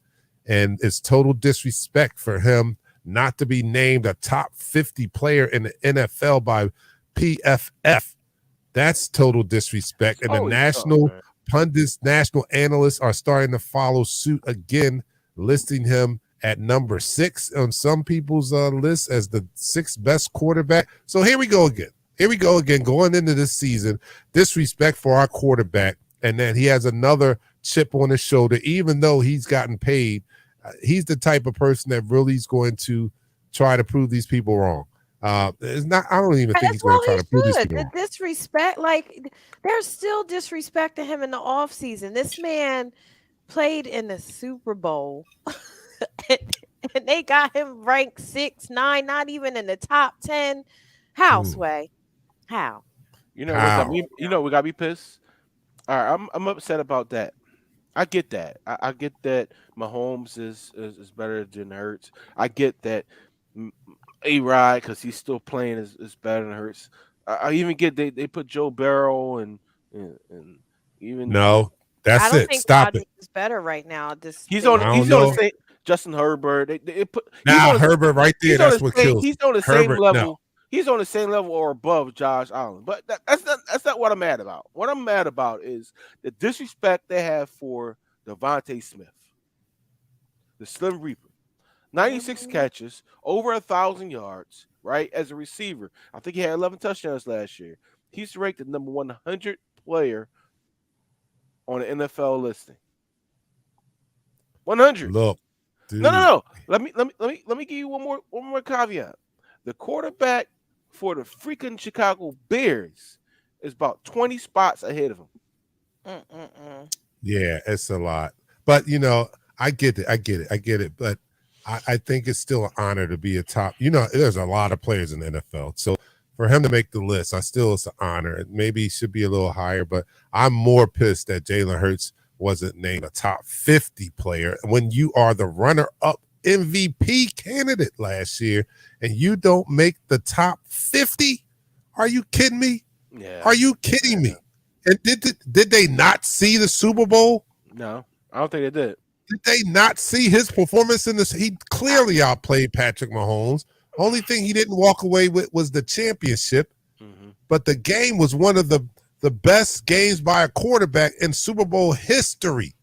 and it's total disrespect for him not to be named a top 50 player in the NFL by PFF. That's total disrespect. And the national pundits, national analysts are starting to follow suit again, listing him at number 6 on some people's list as the 6th best quarterback. So here we go again. Going into this season, disrespect for our quarterback, and then he has another chip on his shoulder, even though he's gotten paid. He's the type of person that really is going to try to prove these people wrong. It's not. I don't even think he's going to try to prove these people wrong. The disrespect, like, there's still disrespect to him in the offseason. This man played in the Super Bowl, and they got him ranked 6, 9, not even in the top 10. How, Sway? How? We gotta be pissed. All right, I'm upset about that. I get that. I get that Mahomes is better than Hurts. I get that A-Rod, because he's still playing, is better than Hurts. I even get they put Joe Burrow and even no. That's I don't it. think Stop Rodgers it. is better right now. He's on the same. Justin Herbert. They put Herbert right there. That's what kills. He's on the Herbert, same level. no. He's on the same level or above Josh Allen. But that's not what I'm mad about. What I'm mad about is the disrespect they have for Devontae Smith, the Slim Reaper. 96 catches, over 1,000 yards, right, as a receiver. I think he had 11 touchdowns last year. He's ranked the number 100 player on the NFL listing. 100. Look, dude. No. Let me give you one more caveat. The quarterback for the freaking Chicago Bears is about 20 spots ahead of him. Yeah, it's a lot. But I get it. But I think it's still an honor to be a top. There's a lot of players in the NFL. So for him to make the list, it's an honor. Maybe he should be a little higher, but I'm more pissed that Jalen Hurts wasn't named a top 50 player when you are the runner-up MVP candidate last year and you don't make the top 50. Are you kidding me? Yeah. Are you kidding me? And did they not see the Super Bowl? No, I don't think they did. Did they not see his performance in this? He clearly outplayed Patrick Mahomes. Only thing he didn't walk away with was the championship. Mm-hmm. But the game was one of the best games by a quarterback in Super Bowl history.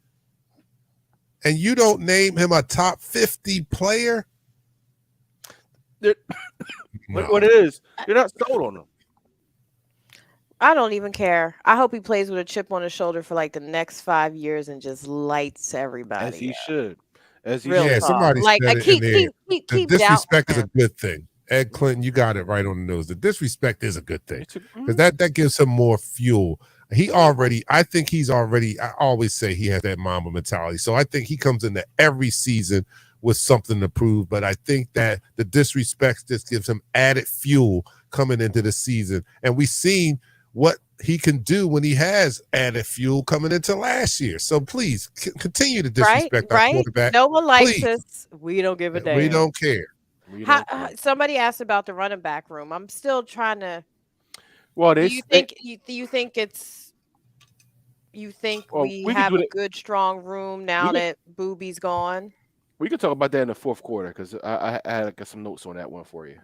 And you don't name him a top 50 player? What it is, you're not sold on him. I don't even care. I hope he plays with a chip on his shoulder for like the next 5 years and just lights everybody. As he up. should. As he Real should. Yeah, talk. somebody Like, said it in there. The keep disrespect is doubting a good thing. Ed Clinton, you got it right on the nose. The disrespect is a good thing Mm-hmm. because that gives him more fuel. I always say he has that Mamba mentality. So I think he comes into every season with something to prove. But I think that the disrespect just gives him added fuel coming into the season. And we've seen what he can do when he has added fuel coming into last year. So please continue to disrespect our quarterback. No one likes Please. us. We don't give a damn. We don't care. Somebody asked about the running back room. I'm still trying to. Well, Do you think we can have do a that. good strong room now that Booby's gone? We can talk about that in the fourth quarter because I got some notes on that one for you.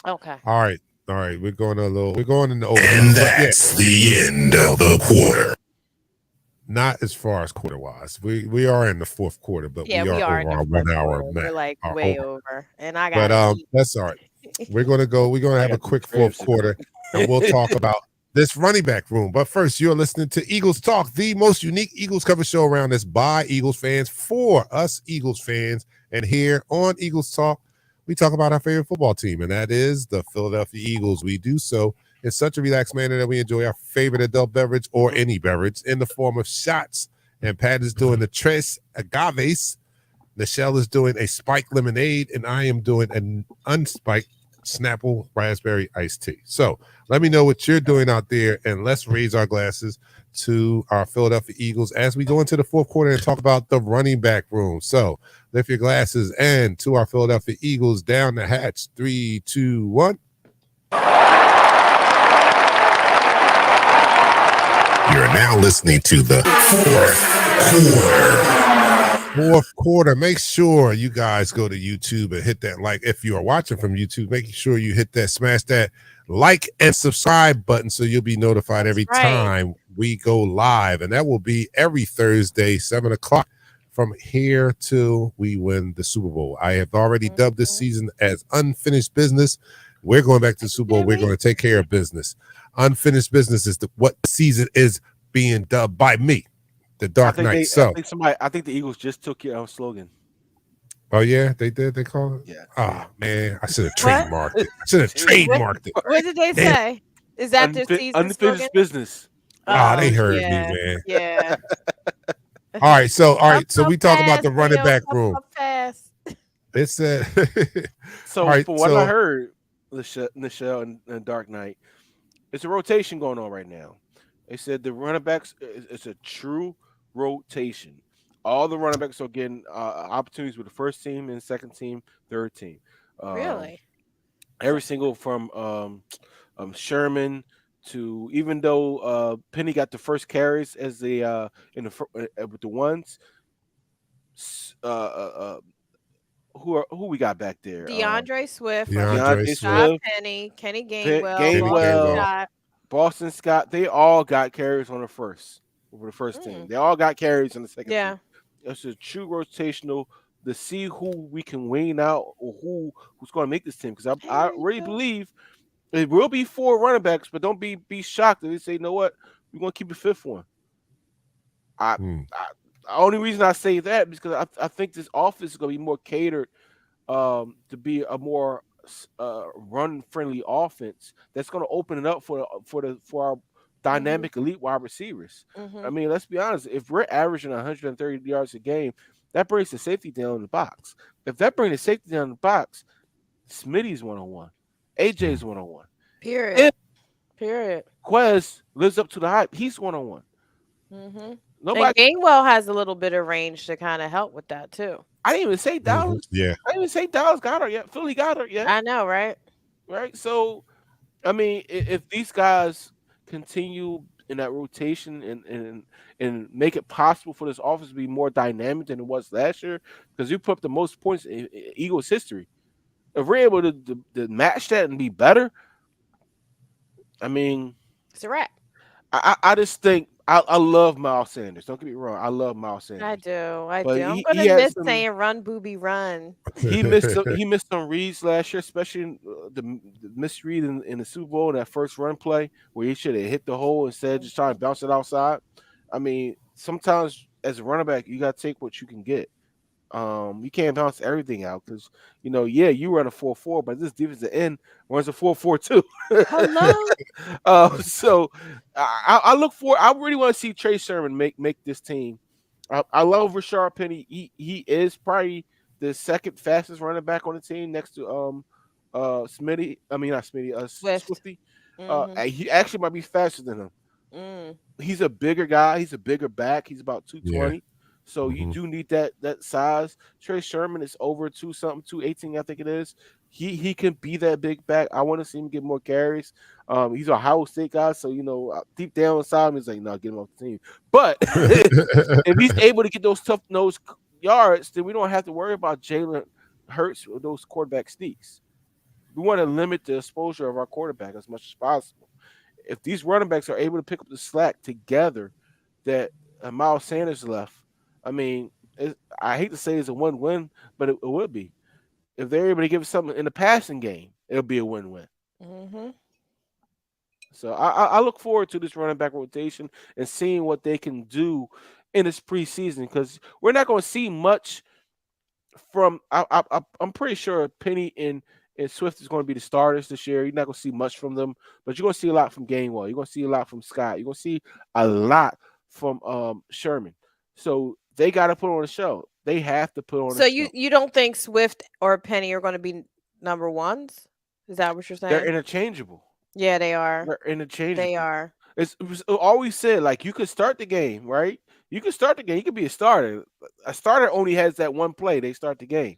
Okay. All right. We're going in the over. And that's the end of the quarter. Not as far as quarter wise. We are in the fourth quarter, but Yeah, we are in over the our 1 fourth hour. quarter. We're like our way over. over. And I got But that's all right. We're gonna have a quick fourth quarter and we'll talk about this running back room. But first, you're listening to Eagles Talk, the most unique Eagles cover show around us by Eagles fans for us Eagles fans. And here on Eagles Talk, we talk about our favorite football team, and that is the Philadelphia Eagles. We do so in such a relaxed manner that we enjoy our favorite adult beverage or any beverage in the form of shots. And Pat is doing the Tres Agaves. Nichelle is doing a spiked lemonade, and I am doing an unspiked Snapple raspberry iced tea. So let me know what you're doing out there, and let's raise our glasses to our Philadelphia Eagles as we go into the fourth quarter and talk about the running back room. So lift your glasses and to our Philadelphia Eagles down the hatch. 3, 2, 1. You're now listening to the Fourth quarter. Make sure you guys go to YouTube and hit that like. If you are watching from YouTube, make sure you smash that like and subscribe button so you'll be notified every time we go live. And that will be every Thursday, 7 o'clock from here till we win the Super Bowl. I have already dubbed this season as unfinished business. We're going back to the Super Bowl. We're going to take care of business. Unfinished business is what season is being dubbed by me, the Dark Knight. I think the Eagles just took your slogan. Oh yeah, they did. They call it. Yeah. Oh man, I should have trademarked it. What did they say? Is that their season unfinished slogan? business? They heard me, man. Yeah. All right, so we talk about the running back room. It said. So from what I heard, Nichelle and Dark Knight, it's a rotation going on right now. They said the running backs, it's a true rotation. All the running backs are getting opportunities with the first team and second team, third team. Really? Every single from Sherman to, even though Penny got the first carries as the with the ones. Who we got back there? DeAndre Swift, DeAndre Swift, Penny, Kenny Gainwell, Boston Scott. They all got carries on the first team. They all got carries on the second team. It's a true rotational to see who we can wean out or who's going to make this team. Because I really believe it will be 4 running backs, but don't be shocked if they say, you know what, we're going to keep the 5th one. I, Hmm. the only reason I say that is because I think this offense is going to be more catered to be a more run friendly offense that's going to open it up for our dynamic elite wide receivers. I mean, let's be honest. If we're averaging 130 yards a game, that brings the safety down in the box. If that brings the safety down in the box, Smitty's 1-on-1, AJ's 1-on-1. Period. Period. Quez lives up to the hype. He's 1-on-1. And Nobody. Gainwell has a little bit of range to kind of help with that too. I didn't even say Dallas. Yeah. I didn't even say Dallas got her yet. Philly got her yet. I know, right? Right. So, I mean, if these guys continue in that rotation and make it possible for this offense to be more dynamic than it was last year, because you put up the most points in Eagles history. If we're able to match that and be better, I mean, It's a wrap. I just think I love Miles Sanders. Don't get me wrong. I love Miles Sanders. I do. I But do. I'm he gonna had miss some- saying "run, booby, run." He missed some reads last year, especially in the misread in the Super Bowl, that first run play where he should have hit the hole instead of just trying to bounce it outside. I mean, sometimes as a running back, you got to take what you can get. You can't bounce everything out because you run a 4.4, but this defensive end runs a 4.42. Hello. So I look for. I really want to see Trey Sermon make this team. I love Rashard Penny. He is probably the second fastest running back on the team next to Smitty. I mean not Smitty. Swifty. He actually might be faster than him. He's a bigger guy. He's a bigger back. He's about 220. Yeah. So you do need that size. Trey Sermon is over 218, I think it is. He can be that big back. I want to see him get more carries. He's a Ohio State guy, so deep down inside him, he's like, no, get him off the team. But if he's able to get those tough nose yards, then we don't have to worry about Jalen Hurts or those quarterback sneaks. We want to limit the exposure of our quarterback as much as possible. If these running backs are able to pick up the slack together that Miles Sanders left, I mean, I hate to say it's a win-win, but it would be. If they're able to give us something in the passing game, it'll be a win-win. So I look forward to this running back rotation and seeing what they can do in this preseason, because we're not going to see much from. I'm pretty sure Penny and Swift is going to be the starters this year. You're not going to see much from them, but you're going to see a lot from Gainwell. You're going to see a lot from Scott. You're going to see a lot from Sherman. So they got to put on a show. They have to put on. So a show. you don't think Swift or Penny are going to be number ones? Is that what you're saying? They're interchangeable. Yeah, they are. They're interchangeable. They are. It was always said, like, you could start the game, right? You could start the game. You could be a starter. A starter only has that one play. They start the game,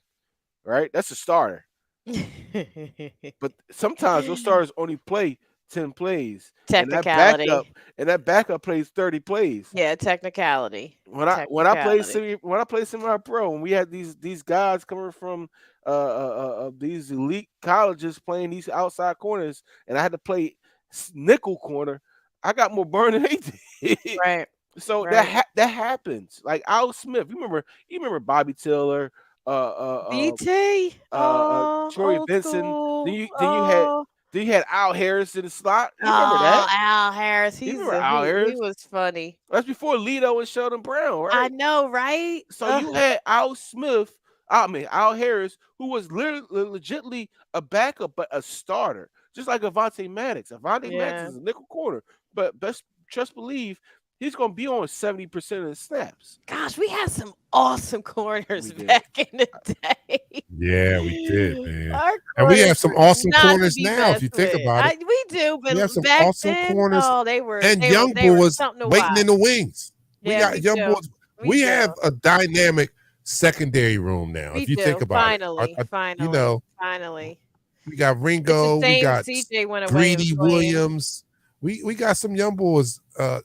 right? That's a starter. But sometimes those starters only play 10 plays. Technicality. And that backup plays 30 plays. Yeah, technicality. When I played semi-pro, when we had these guys coming from these elite colleges playing these outside corners, and I had to play nickel corner, I got more burn than they did. Right. So right. that happens. Like Al Smith, you remember Bobby Taylor, BT, Troy Vincent. Then you had Al Harris in the slot. You remember that? Al Harris. He was funny. That's before Lito and Sheldon Brown, right? I know, right? So you had Al Harris, who was legitimately a backup, but a starter, just like Avonte Maddox. Maddox is a nickel corner, but trust believe he's going to be on 70% of the snaps. Gosh, we had some awesome corners back in the day. Yeah, we did, man. And we have some awesome corners now, if you think about it. We do, but we have some back awesome then, corners. they were young boys waiting in the wings. We got young boys. We have a dynamic secondary room now. If you think about it. Finally. We got Ringo. We got CJ went away Greedy Williams. We got some young boys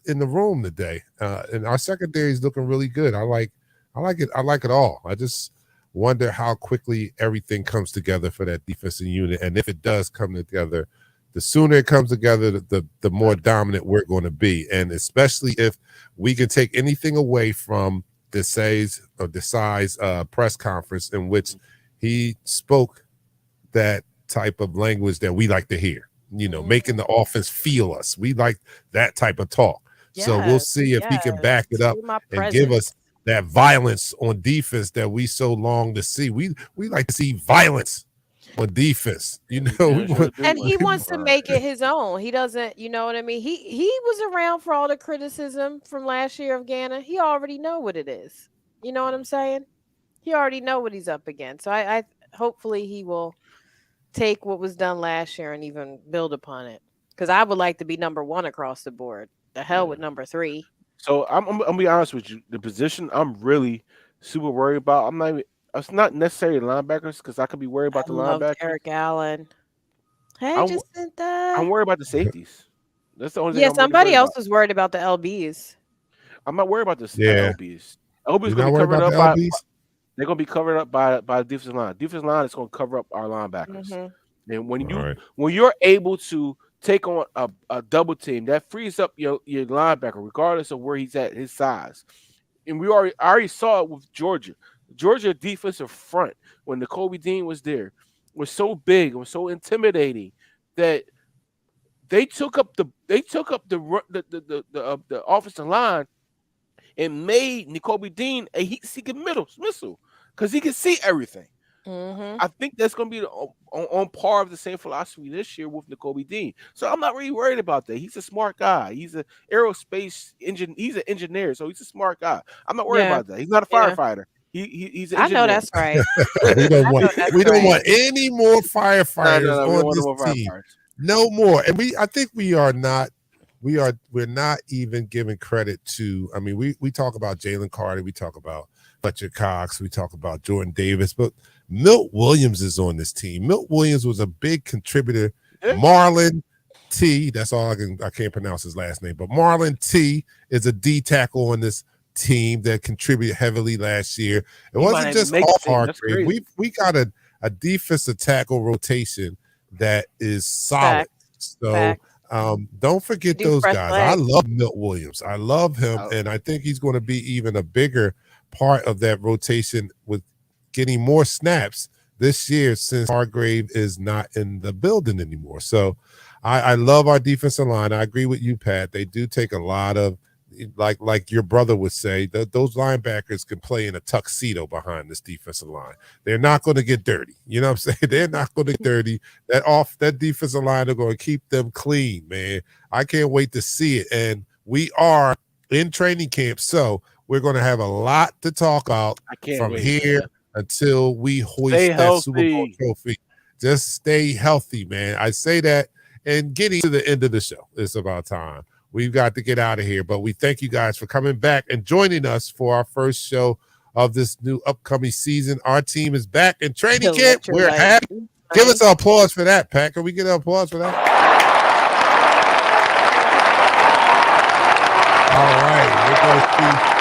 in the room today, and our secondary is looking really good. I like it. I like it all. I just wonder how quickly everything comes together for that defensive unit, and if it does come together, the sooner it comes together, the more dominant we're going to be, and especially if we can take anything away from Desai's press conference in which he spoke that type of language that we like to hear. Making the offense feel us. We like that type of talk. So we'll see if he can back it up and give us that violence on defense that we so long to see. We like to see violence on defense, you know. And he wants to make it his own. He doesn't, you know what I mean? He was around for all the criticism from last year of Ghana. He already know what it is. You know what I'm saying? He already know what he's up against. So I hopefully he will take what was done last year and even build upon it. Because I would like to be number 1 across the board. The hell with number 3. So I'm gonna be honest with you. The position I'm really super worried about. It's not necessarily linebackers because I could be worried about the linebackers. Eric Allen. Hey, I'm worried about the safeties. That's the only thing. Yeah, somebody else was worried about the LBs. I'm not worried about the LBs. LBs gonna be covered up by. They're gonna be covered up by the defensive line. Defensive line is gonna cover up our linebackers. Mm-hmm. And when you're able to take on a double team, that frees up your linebacker, regardless of where he's at, his size. And I already saw it with Georgia. Georgia defensive front, when Nakobe Dean was there, was so big, was so intimidating that they took up the offensive line and made Nakobe Dean a heat-seeking missile because he can see everything. Mm-hmm. I think that's going to be on par of the same philosophy this year with Nakobe Dean. So I'm not really worried about that. He's a smart guy. He's an aerospace engineer. He's an engineer, so he's a smart guy. I'm not worried about that. He's not a firefighter. He's an engineer. I know that's right. we don't want any more firefighters on this team. No more. And I think we're not even giving credit to. I mean, we talk about Jalen Carter, we talk about Fletcher Cox, we talk about Jordan Davis, but Milt Williams is on this team. Milt Williams was a big contributor. Marlon T, that's all I can't pronounce his last name, but Marlon T is a D tackle on this team that contributed heavily last year. It wasn't just all Hargrave. We got a defensive tackle rotation that is solid. So don't forget those guys. I love Milt Williams. I love him, and I think he's going to be even a bigger part of that rotation with getting more snaps this year since Hargrave is not in the building anymore. So I love our defensive line. I agree with you, Pat. They do take a lot of, like your brother would say, those linebackers can play in a tuxedo behind this defensive line. They're not going to get dirty. You know what I'm saying? They're not going to get dirty. That defensive line are going to keep them clean, man. I can't wait to see it. And we are in training camp, so we're going to have a lot to talk about from here until we hoist that Super Bowl trophy. Just stay healthy, man. I say that, and getting to the end of the show, it's about time. We've got to get out of here, but we thank you guys for coming back and joining us for our first show of this new upcoming season. Our team is back in training camp. We're happy. Give us an applause for that, Pat. Can we get an applause for that? All right.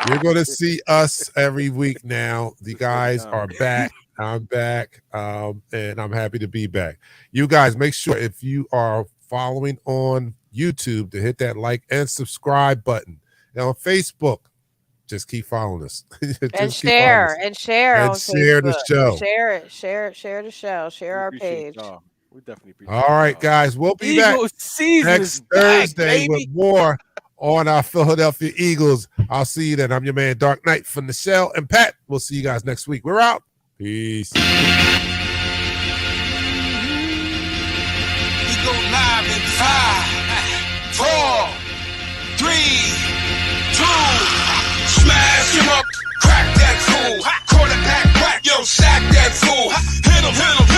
You're going to see us every week now. The guys are back. I'm back, and I'm happy to be back. You guys, make sure if you are following on YouTube to hit that like and subscribe button. And on Facebook, just keep following us. And share the show. Share the show. Share our page. We definitely appreciate All right, guys, we'll be back next Thursday with more on our Philadelphia Eagles. I'll see you then. I'm your man, Dark Knight from the Shell, and Pat. We'll see you guys next week. We're out. Peace. We go live in 5, 4, 3, 2. Smash him up, crack that fool. Quarterback whack, yo, sack that fool. Hit him, hit him.